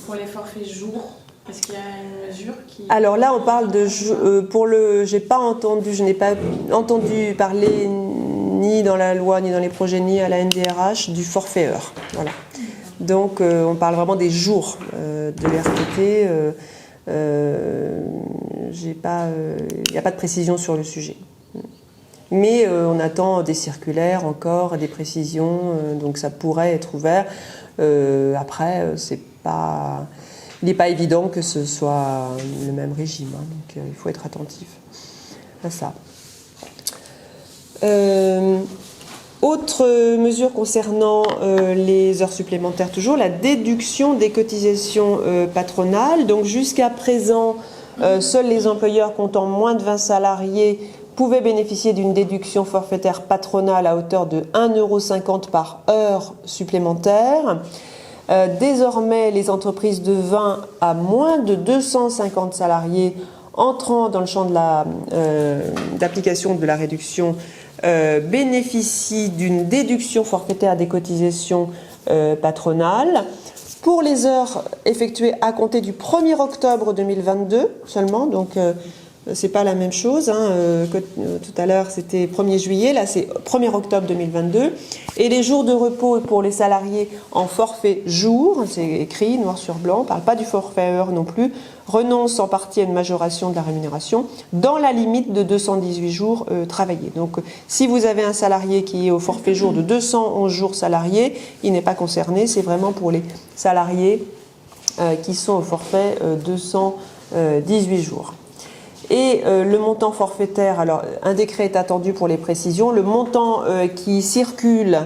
[SPEAKER 7] pour les forfaits jours, est-ce qu'il y a une mesure qui... Alors
[SPEAKER 1] là on parle de, je n'ai pas entendu parler ni dans la loi, ni dans les projets, ni à la NDRH du forfait heure. Voilà. Donc on parle vraiment des jours de l'RTT, il n'y a pas de précision sur le sujet. Mais on attend des circulaires encore, des précisions, donc ça pourrait être ouvert. Après, il n'est pas évident que ce soit le même régime, hein, donc il faut être attentif à ça. Autre mesure concernant les heures supplémentaires, toujours la déduction des cotisations patronales. Donc jusqu'à présent, seuls les employeurs comptant moins de 20 salariés pouvaient bénéficier d'une déduction forfaitaire patronale à hauteur de 1,50 € par heure supplémentaire. Désormais, les entreprises de 20 à moins de 250 salariés entrant dans le champ d'application de la réduction bénéficient d'une déduction forfaitaire des cotisations patronales. Pour les heures effectuées à compter du 1er octobre 2022 seulement, donc c'est pas la même chose, que tout à l'heure c'était 1er juillet, là c'est 1er octobre 2022. Et les jours de repos pour les salariés en forfait jour, c'est écrit noir sur blanc, on ne parle pas du forfait heure non plus, renoncent en partie à une majoration de la rémunération dans la limite de 218 jours travaillés. Donc si vous avez un salarié qui est au forfait jour de 211 jours salariés, il n'est pas concerné, c'est vraiment pour les salariés qui sont au forfait 218 jours. Et le montant forfaitaire, alors un décret est attendu pour les précisions, le montant qui circule,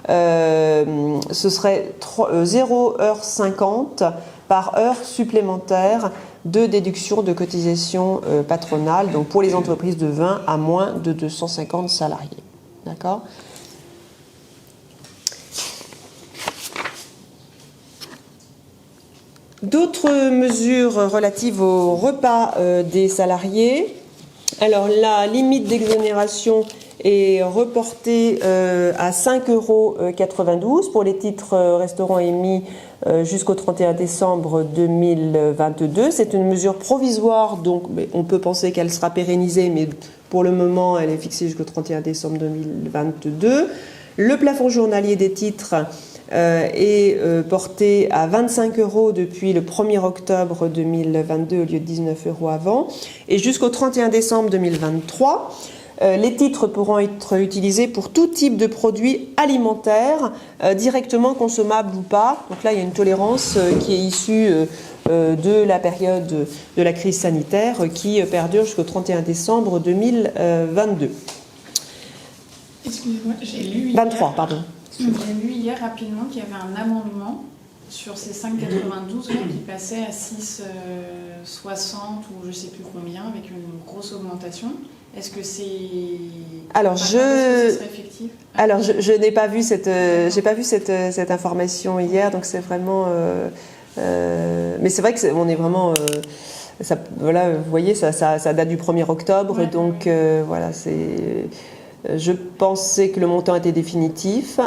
[SPEAKER 1] ce serait 0,50 € par heure supplémentaire de déduction de cotisation patronale, donc pour les entreprises de 20 à moins de 250 salariés. D'accord ? D'autres mesures relatives au repas des salariés. Alors la limite d'exonération est reportée à 5,92 € pour les titres restaurants émis jusqu'au 31 décembre 2022. C'est une mesure provisoire, donc on peut penser qu'elle sera pérennisée, mais pour le moment elle est fixée jusqu'au 31 décembre 2022. Le plafond journalier des titres est porté à 25 € depuis le 1er octobre 2022 au lieu de 19 € avant. Et jusqu'au 31 décembre 2023, les titres pourront être utilisés pour tout type de produits alimentaires, directement consommables ou pas. Donc là, il y a une tolérance qui est issue de la période de la crise sanitaire qui perdure jusqu'au 31 décembre 2022.
[SPEAKER 7] Excusez-moi, j'ai lu
[SPEAKER 1] 23, pardon.
[SPEAKER 7] J'ai lu hier rapidement qu'il y avait un amendement sur ces 5,92 qui passait à 6,60 ou je ne sais plus combien, avec une grosse augmentation. Est-ce que c'est...
[SPEAKER 1] Alors,
[SPEAKER 7] ça serait effectif ?
[SPEAKER 1] Alors je n'ai pas vu cette information hier, donc c'est vraiment... mais c'est vrai que on est vraiment... ça, voilà, vous voyez, ça date du 1er octobre, ouais, donc voilà, c'est... Je pensais que le montant était définitif,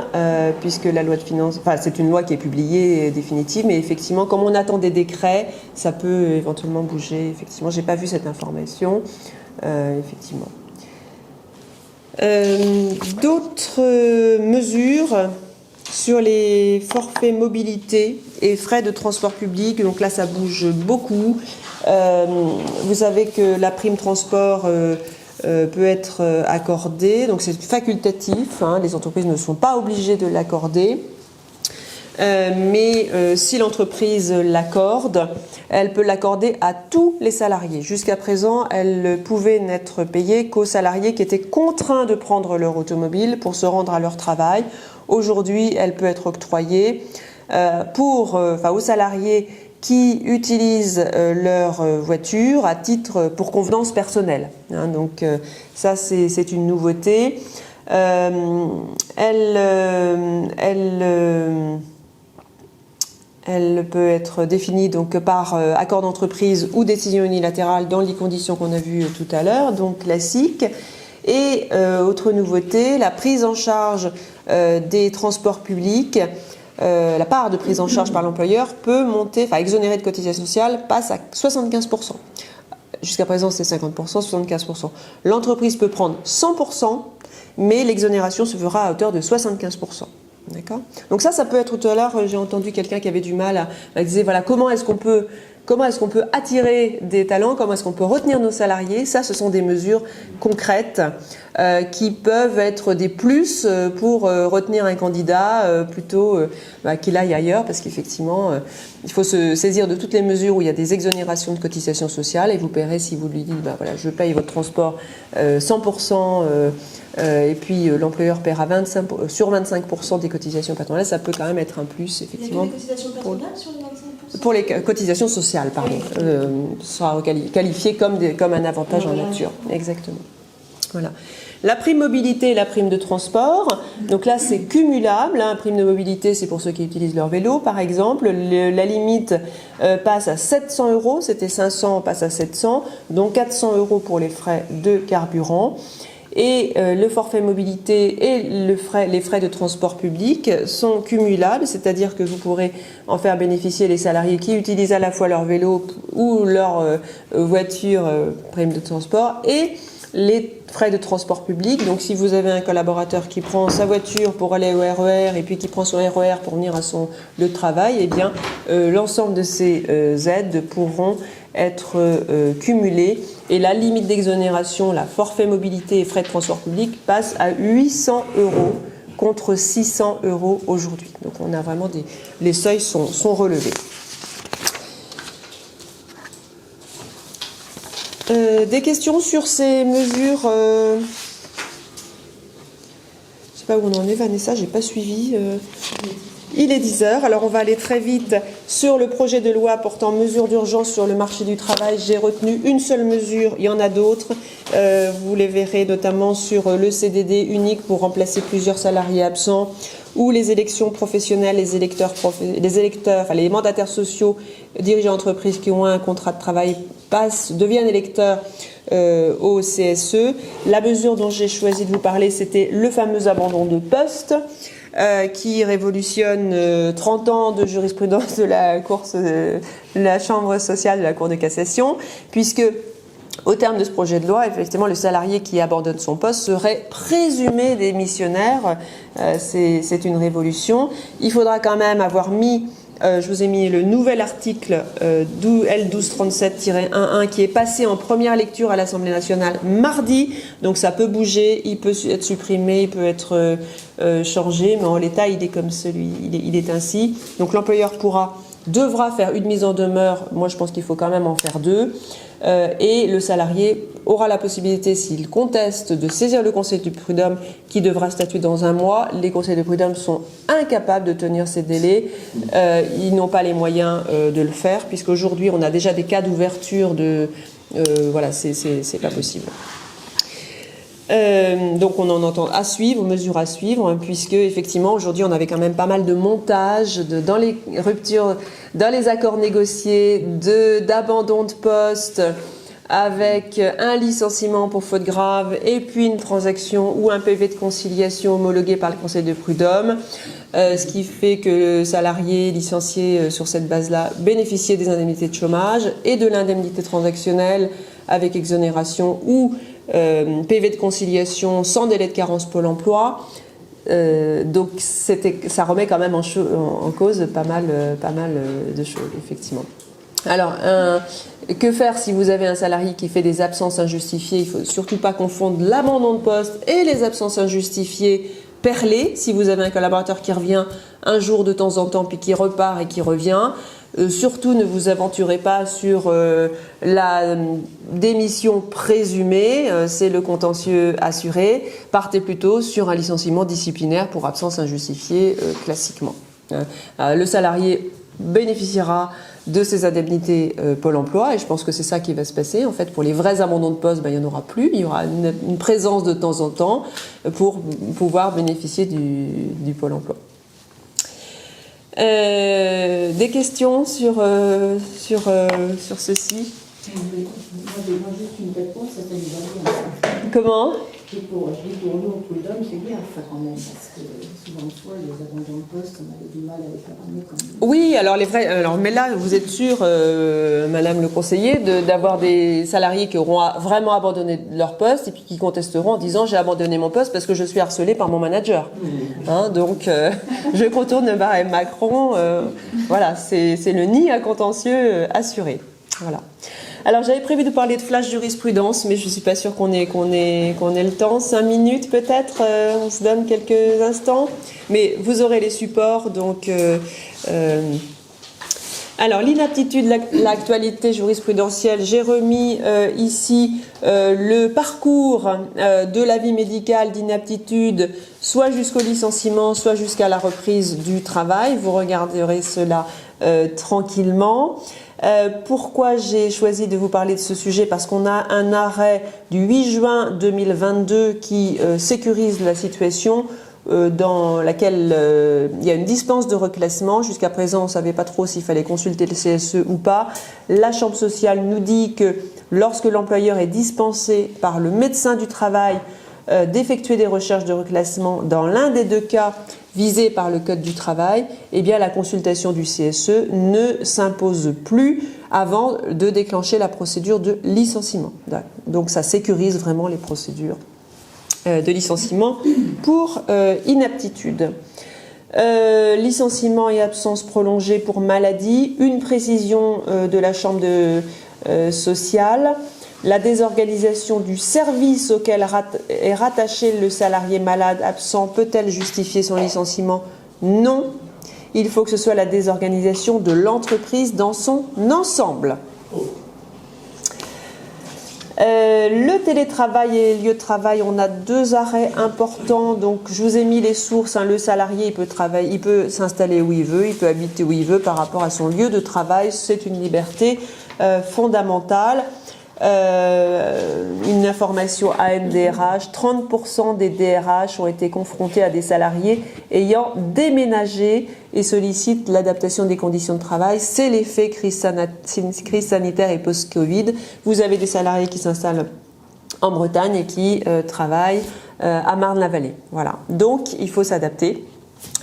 [SPEAKER 1] puisque la loi de finances, enfin c'est une loi qui est publiée définitive, mais effectivement, comme on attend des décrets, ça peut éventuellement bouger. Effectivement, j'ai pas vu cette information. Effectivement. D'autres mesures sur les forfaits mobilité et frais de transport public. Donc là, ça bouge beaucoup. Vous savez que la prime transport peut être accordée, donc c'est facultatif, les entreprises ne sont pas obligées de l'accorder, mais si l'entreprise l'accorde, elle peut l'accorder à tous les salariés. Jusqu'à présent, elle pouvait n'être payée qu'aux salariés qui étaient contraints de prendre leur automobile pour se rendre à leur travail. Aujourd'hui, elle peut être octroyée aux salariés qui utilisent leur voiture à titre pour convenance personnelle. Donc ça, c'est une nouveauté. Elle peut être définie donc par accord d'entreprise ou décision unilatérale dans les conditions qu'on a vues tout à l'heure, donc classique. Et autre nouveauté, la prise en charge des transports publics. La part de prise en charge par l'employeur peut monter, exonérée de cotisation sociale, passe à 75%. Jusqu'à présent, c'est 50%, 75%. L'entreprise peut prendre 100%, mais l'exonération se fera à hauteur de 75%. D'accord ? Donc ça peut être, tout à l'heure, j'ai entendu quelqu'un qui avait du mal à dire, voilà, comment est-ce qu'on peut attirer des talents, comment est-ce qu'on peut retenir nos salariés. Ça, ce sont des mesures concrètes qui peuvent être des plus pour retenir un candidat plutôt qu'il aille ailleurs, parce qu'effectivement, il faut se saisir de toutes les mesures où il y a des exonérations de cotisations sociales, et vous paierez si vous lui dites, voilà, je paye votre transport 100%, et puis l'employeur paiera sur 25% des cotisations patronales. Ça peut quand même être un plus, effectivement.
[SPEAKER 4] Il y a des cotisations patronales sur les 25%?
[SPEAKER 1] Pour les cotisations sociales, pardon, sera qualifié comme un avantage en nature. Exactement. Voilà. La prime mobilité et la prime de transport, donc là c'est cumulable. La prime de mobilité, c'est pour ceux qui utilisent leur vélo, par exemple. La limite passe à 700 €, c'était 500, on passe à 700, donc 400 € pour les frais de carburant. et le forfait mobilité et les frais de transport public sont cumulables, c'est-à-dire que vous pourrez en faire bénéficier les salariés qui utilisent à la fois leur vélo ou leur voiture prime de transport et les frais de transport public. Donc si vous avez un collaborateur qui prend sa voiture pour aller au RER et puis qui prend son RER pour venir à son lieu de travail, eh bien l'ensemble de ces aides pourront être cumulées et la limite d'exonération, la forfait mobilité et frais de transport public passe à 800 € contre 600 € aujourd'hui. Donc on a vraiment les seuils sont relevés. Des questions sur ces mesures je ne sais pas où on en est, Vanessa, j'ai pas suivi. Il est 10h, alors on va aller très vite sur le projet de loi portant mesures d'urgence sur le marché du travail. J'ai retenu une seule mesure, il y en a d'autres. Vous les verrez notamment sur le CDD unique pour remplacer plusieurs salariés absents ou les élections professionnelles, les mandataires sociaux, dirigeants d'entreprise qui ont un contrat de travail deviennent électeurs au CSE. La mesure dont j'ai choisi de vous parler, c'était le fameux abandon de poste. Qui révolutionne 30 ans de jurisprudence de la Chambre sociale de la Cour de cassation, puisque au terme de ce projet de loi, effectivement, le salarié qui abandonne son poste serait présumé démissionnaire. C'est une révolution. Il faudra quand même avoir mis je vous ai mis le nouvel article L1237-11 qui est passé en première lecture à l'Assemblée nationale mardi. Donc ça peut bouger, il peut être supprimé, il peut être changé, mais en l'état, il est comme il est ainsi. Donc l'employeur devra faire une mise en demeure. Moi, je pense qu'il faut quand même en faire 2. Et le salarié aura la possibilité, s'il conteste, de saisir le conseil du prud'homme qui devra statuer dans 1 mois. Les conseils de prud'homme sont incapables de tenir ces délais. Ils n'ont pas les moyens de le faire, puisqu'aujourd'hui, on a déjà des cas d'ouverture voilà, c'est pas possible. Donc on en entend à suivre, mesures à suivre, hein, puisque effectivement aujourd'hui on avait quand même pas mal de montages dans les ruptures, dans les accords négociés, d'abandon de poste, avec un licenciement pour faute grave et puis une transaction ou un PV de conciliation homologué par le conseil de prud'homme, ce qui fait que le salarié licencié sur cette base-là bénéficiait des indemnités de chômage et de l'indemnité transactionnelle avec exonération ou PV de conciliation sans délai de carence Pôle emploi. Donc ça remet quand même en cause pas mal de choses, effectivement. Alors, que faire si vous avez un salarié qui fait des absences injustifiées? Il ne faut surtout pas confondre l'abandon de poste et les absences injustifiées perlées. Si vous avez un collaborateur qui revient un jour de temps en temps puis qui repart et qui revient, surtout ne vous aventurez pas sur la démission présumée, c'est le contentieux assuré. Partez plutôt sur un licenciement disciplinaire pour absence injustifiée classiquement. Le salarié bénéficiera de ces indemnités Pôle emploi et je pense que c'est ça qui va se passer. En fait, pour les vrais abandons de poste, il n'y en aura plus. Il y aura une présence de temps en temps pour pouvoir bénéficier du Pôle emploi. Des questions sur ceci?
[SPEAKER 3] Moi, j'ai juste une réponse, ça nous va bien.
[SPEAKER 1] Comment?
[SPEAKER 3] Je dis pour nous, au prud'homme, c'est bien ça quand même, parce que souvent de fois, les abandons de poste, on avait du mal à les faire amener quand même.
[SPEAKER 1] Oui, mais là, vous êtes sûr, Madame le conseiller, d'avoir des salariés qui auront vraiment abandonné leur poste et puis qui contesteront en disant j'ai abandonné mon poste parce que je suis harcelé par mon manager. Hein, donc, je contourne Macron. Voilà, c'est le nid à contentieux assuré. Voilà. Alors j'avais prévu de parler de flash jurisprudence, mais je ne suis pas sûre qu'on ait le temps. 5 minutes peut-être, on se donne quelques instants. Mais vous aurez les supports, donc... Alors l'inaptitude, l'actualité jurisprudentielle, j'ai remis ici le parcours de l'avis médical d'inaptitude, soit jusqu'au licenciement, soit jusqu'à la reprise du travail. Vous regarderez cela tranquillement. Pourquoi j'ai choisi de vous parler de ce sujet? Parce qu'on a un arrêt du 8 juin 2022 qui sécurise la situation dans laquelle il y a une dispense de reclassement. Jusqu'à présent, on ne savait pas trop s'il fallait consulter le CSE ou pas. La Chambre sociale nous dit que lorsque l'employeur est dispensé par le médecin du travail d'effectuer des recherches de reclassement dans l'un des 2 cas visés par le Code du travail, eh bien la consultation du CSE ne s'impose plus avant de déclencher la procédure de licenciement. Donc ça sécurise vraiment les procédures de licenciement pour inaptitude. Licenciement et absence prolongée pour maladie, une précision de la chambre sociale. La désorganisation du service auquel est rattaché le salarié malade absent peut-elle justifier son licenciement? Non. Il faut que ce soit la désorganisation de l'entreprise dans son ensemble. Le télétravail et lieu de travail, on a 2 arrêts importants. Donc, je vous ai mis les sources. Le salarié, il peut s'installer où il veut, il peut habiter où il veut par rapport à son lieu de travail. C'est une liberté fondamentale. Une information ANDRH, 30% des DRH ont été confrontés à des salariés ayant déménagé et sollicitent l'adaptation des conditions de travail. C'est l'effet crise sanitaire et post-Covid. Vous avez des salariés qui s'installent en Bretagne et qui travaillent à Marne-la-Vallée. Voilà. Donc, il faut s'adapter.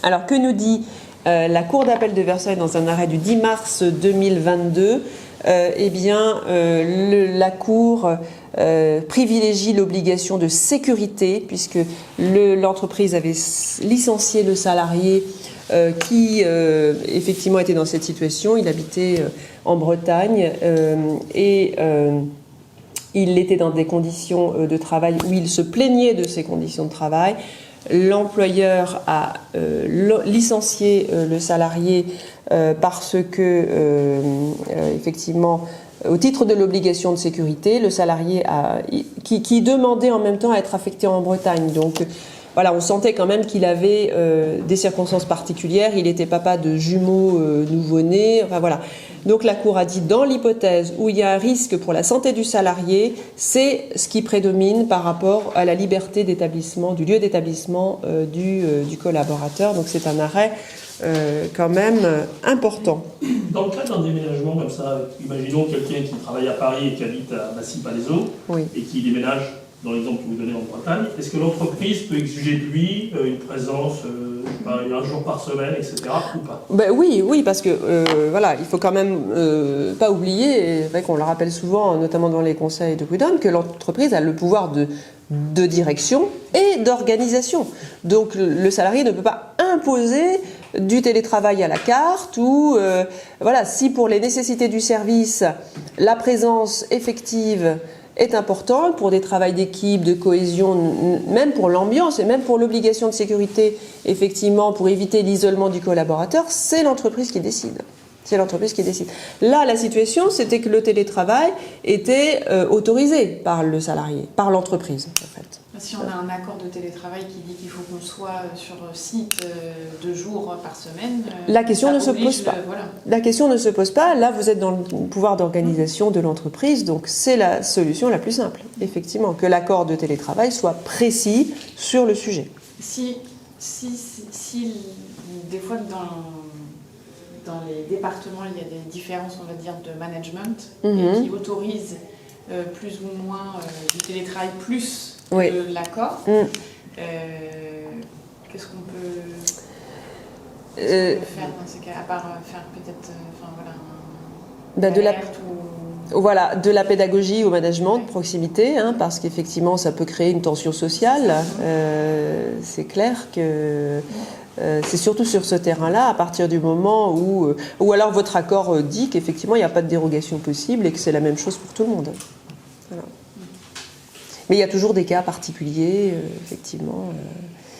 [SPEAKER 1] Alors, que nous dit la Cour d'appel de Versailles dans un arrêt du 10 mars 2022 ? La Cour privilégie l'obligation de sécurité puisque l'entreprise avait licencié le salarié qui effectivement était dans cette situation. Il habitait en Bretagne et il était dans des conditions de travail où il se plaignait de ces conditions de travail. L'employeur a licencié le salarié parce que, effectivement, au titre de l'obligation de sécurité, le salarié qui demandait en même temps à être affecté en Bretagne. Donc, voilà, on sentait quand même qu'il avait des circonstances particulières. Il était papa de jumeaux nouveau-nés. Enfin, voilà. Donc la Cour a dit, dans l'hypothèse où il y a un risque pour la santé du salarié, c'est ce qui prédomine par rapport à la liberté d'établissement, du lieu d'établissement du collaborateur. Donc c'est un arrêt quand même important.
[SPEAKER 6] Dans le cas d'un déménagement comme ça, imaginons quelqu'un qui travaille à Paris et qui habite à Massy-Palaiseau, oui, et qui déménage, dans l'exemple que vous donnez en Bretagne, est-ce que l'entreprise peut exiger de lui une présence un jour par semaine, etc. ou pas?
[SPEAKER 1] Oui, parce que voilà, il faut quand même pas oublier, et qu'on le rappelle souvent, notamment dans les conseils de prud'homme, que l'entreprise a le pouvoir de direction et d'organisation. Donc le salarié ne peut pas imposer du télétravail à la carte ou voilà, si pour les nécessités du service, la présence effective est importante pour des travails d'équipe, de cohésion, même pour l'ambiance et même pour l'obligation de sécurité, effectivement, pour éviter l'isolement du collaborateur, c'est l'entreprise qui décide. C'est l'entreprise qui décide. Là, la situation, c'était que le télétravail était autorisé par le salarié, par l'entreprise, en fait.
[SPEAKER 7] Si on a un accord de télétravail qui dit qu'il faut qu'on soit sur site 2 jours par semaine,
[SPEAKER 1] la question ne se pose pas.
[SPEAKER 7] Voilà.
[SPEAKER 1] La question ne se pose pas. Là, vous êtes dans le pouvoir d'organisation de l'entreprise, donc c'est la solution la plus simple, effectivement, que l'accord de télétravail soit précis sur le sujet.
[SPEAKER 7] Si des fois dans les départements, il y a des différences, on va dire, de management et qui autorisent plus ou moins du télétravail plus de l'accord. Qu'est-ce qu'on peut faire dans ces cas, à part faire peut-être
[SPEAKER 1] voilà, de la pédagogie au management de proximité, parce qu'effectivement ça peut créer une tension sociale. C'est clair que c'est surtout sur ce terrain-là, à partir du moment où alors votre accord dit qu'effectivement il n'y a pas de dérogation possible et que c'est la même chose pour tout le monde. Voilà. Mais il y a toujours des cas particuliers, effectivement,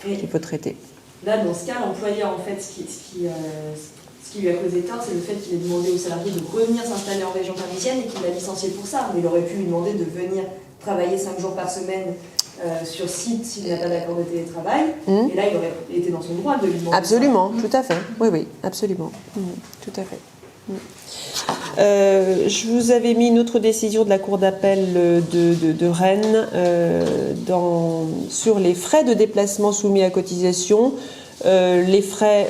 [SPEAKER 1] qu'il faut traiter.
[SPEAKER 4] Là, dans ce cas, l'employeur, en fait, ce qui lui a causé tort, c'est le fait qu'il ait demandé au salarié de revenir s'installer en région parisienne et qu'il l'a licencié pour ça. Mais il aurait pu lui demander de venir travailler 5 jours par semaine sur site s'il n'a pas d'accord de télétravail. Et là, il aurait été dans son droit de lui demander.
[SPEAKER 1] Absolument, tout à fait. Oui, absolument. Tout à fait. Je vous avais mis une autre décision de la Cour d'appel de Rennes sur les frais de déplacement soumis à cotisation. les frais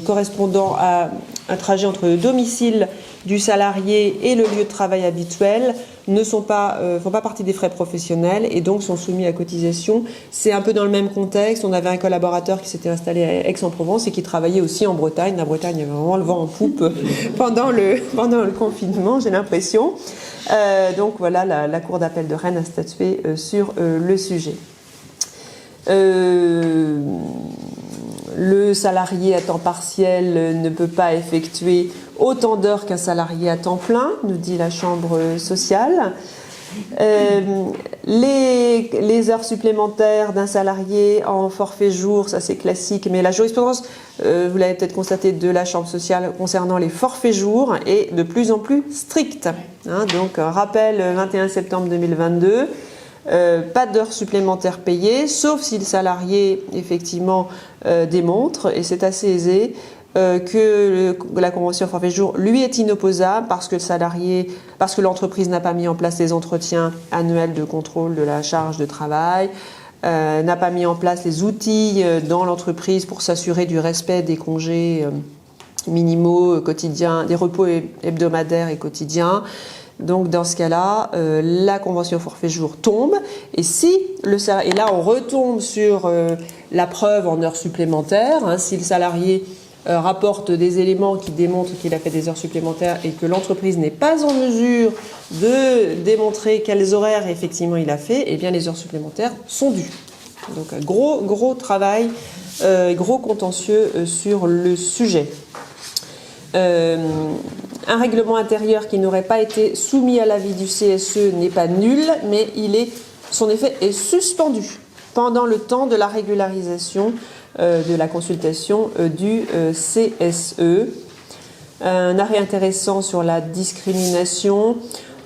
[SPEAKER 1] correspondant à un trajet entre le domicile du salarié et le lieu de travail habituel ne font pas partie des frais professionnels et donc sont soumis à cotisation. C'est un peu dans le même contexte. On avait un collaborateur qui s'était installé à Aix-en-Provence et qui travaillait aussi en Bretagne. La Bretagne avait vraiment le vent en poupe pendant le confinement, j'ai l'impression. Donc voilà, la Cour d'appel de Rennes a statué sur le sujet. Le salarié à temps partiel ne peut pas effectuer autant d'heures qu'un salarié à temps plein, nous dit la Chambre sociale. Les heures supplémentaires d'un salarié en forfait jour, ça c'est classique, mais la jurisprudence, vous l'avez peut-être constaté, de la Chambre sociale concernant les forfaits jours est de plus en plus stricte. Donc rappel 21 septembre 2022. Pas d'heures supplémentaires payées, sauf si le salarié effectivement démontre, et c'est assez aisé, que la convention forfait jour lui est inopposable parce que l'entreprise n'a pas mis en place les entretiens annuels de contrôle de la charge de travail, n'a pas mis en place les outils dans l'entreprise pour s'assurer du respect des congés minimaux quotidiens, des repos hebdomadaires et quotidiens. Donc dans ce cas-là, la convention forfait jour tombe et là on retombe sur la preuve en heures supplémentaires, si le salarié rapporte des éléments qui démontrent qu'il a fait des heures supplémentaires et que l'entreprise n'est pas en mesure de démontrer quels horaires effectivement il a fait, eh bien les heures supplémentaires sont dues. Donc gros travail, gros contentieux sur le sujet. Un règlement intérieur qui n'aurait pas été soumis à l'avis du CSE n'est pas nul, mais son effet est suspendu pendant le temps de la régularisation de la consultation du CSE. Un arrêt intéressant sur la discrimination.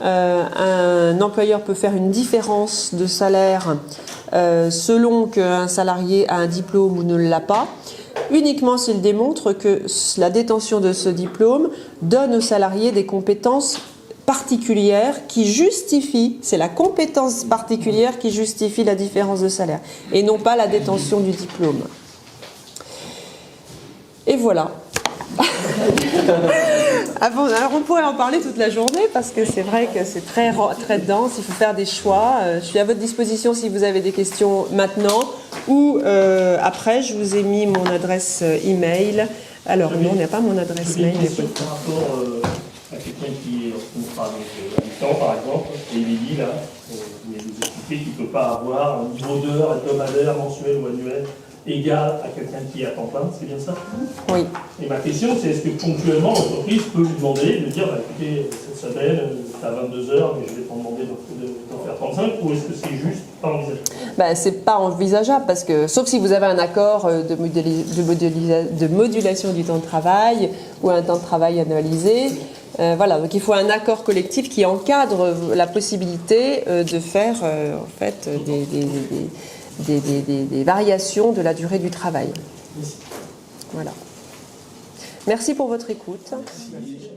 [SPEAKER 1] Un employeur peut faire une différence de salaire selon qu'un salarié a un diplôme ou ne l'a pas, uniquement s'il démontre que la détention de ce diplôme donne au salarié des compétences particulières qui justifient, c'est la compétence particulière qui justifie la différence de salaire, et non pas la détention du diplôme. Et voilà. Alors on pourrait en parler toute la journée parce que c'est vrai que c'est très dense, il faut faire des choix. Je suis à votre disposition si vous avez des questions maintenant ou après. Je vous ai mis mon adresse email. Alors non, il n'y a pas mon adresse mail.
[SPEAKER 6] Par rapport à quelqu'un qui est en contrat habitant par exemple, et il est dit là, vous nous expliquez qu'il ne peut pas avoir un niveau d'heure hebdomadaire, mensuel ou annuel égal à quelqu'un qui est à temps plein, c'est bien ça?
[SPEAKER 1] Oui.
[SPEAKER 6] Et ma question, c'est est-ce que ponctuellement l'entreprise peut lui demander de dire écoutez, cette semaine, tu as 22 heures, mais je vais t'en demander d'en faire 35, ou est-ce que c'est juste pas envisageable?
[SPEAKER 1] C'est pas envisageable parce que, sauf si vous avez un accord de modulation du temps de travail ou un temps de travail annualisé. Voilà, donc il faut un accord collectif qui encadre la possibilité de faire en fait des variations de la durée du travail. Voilà. Merci pour votre écoute.
[SPEAKER 6] Merci.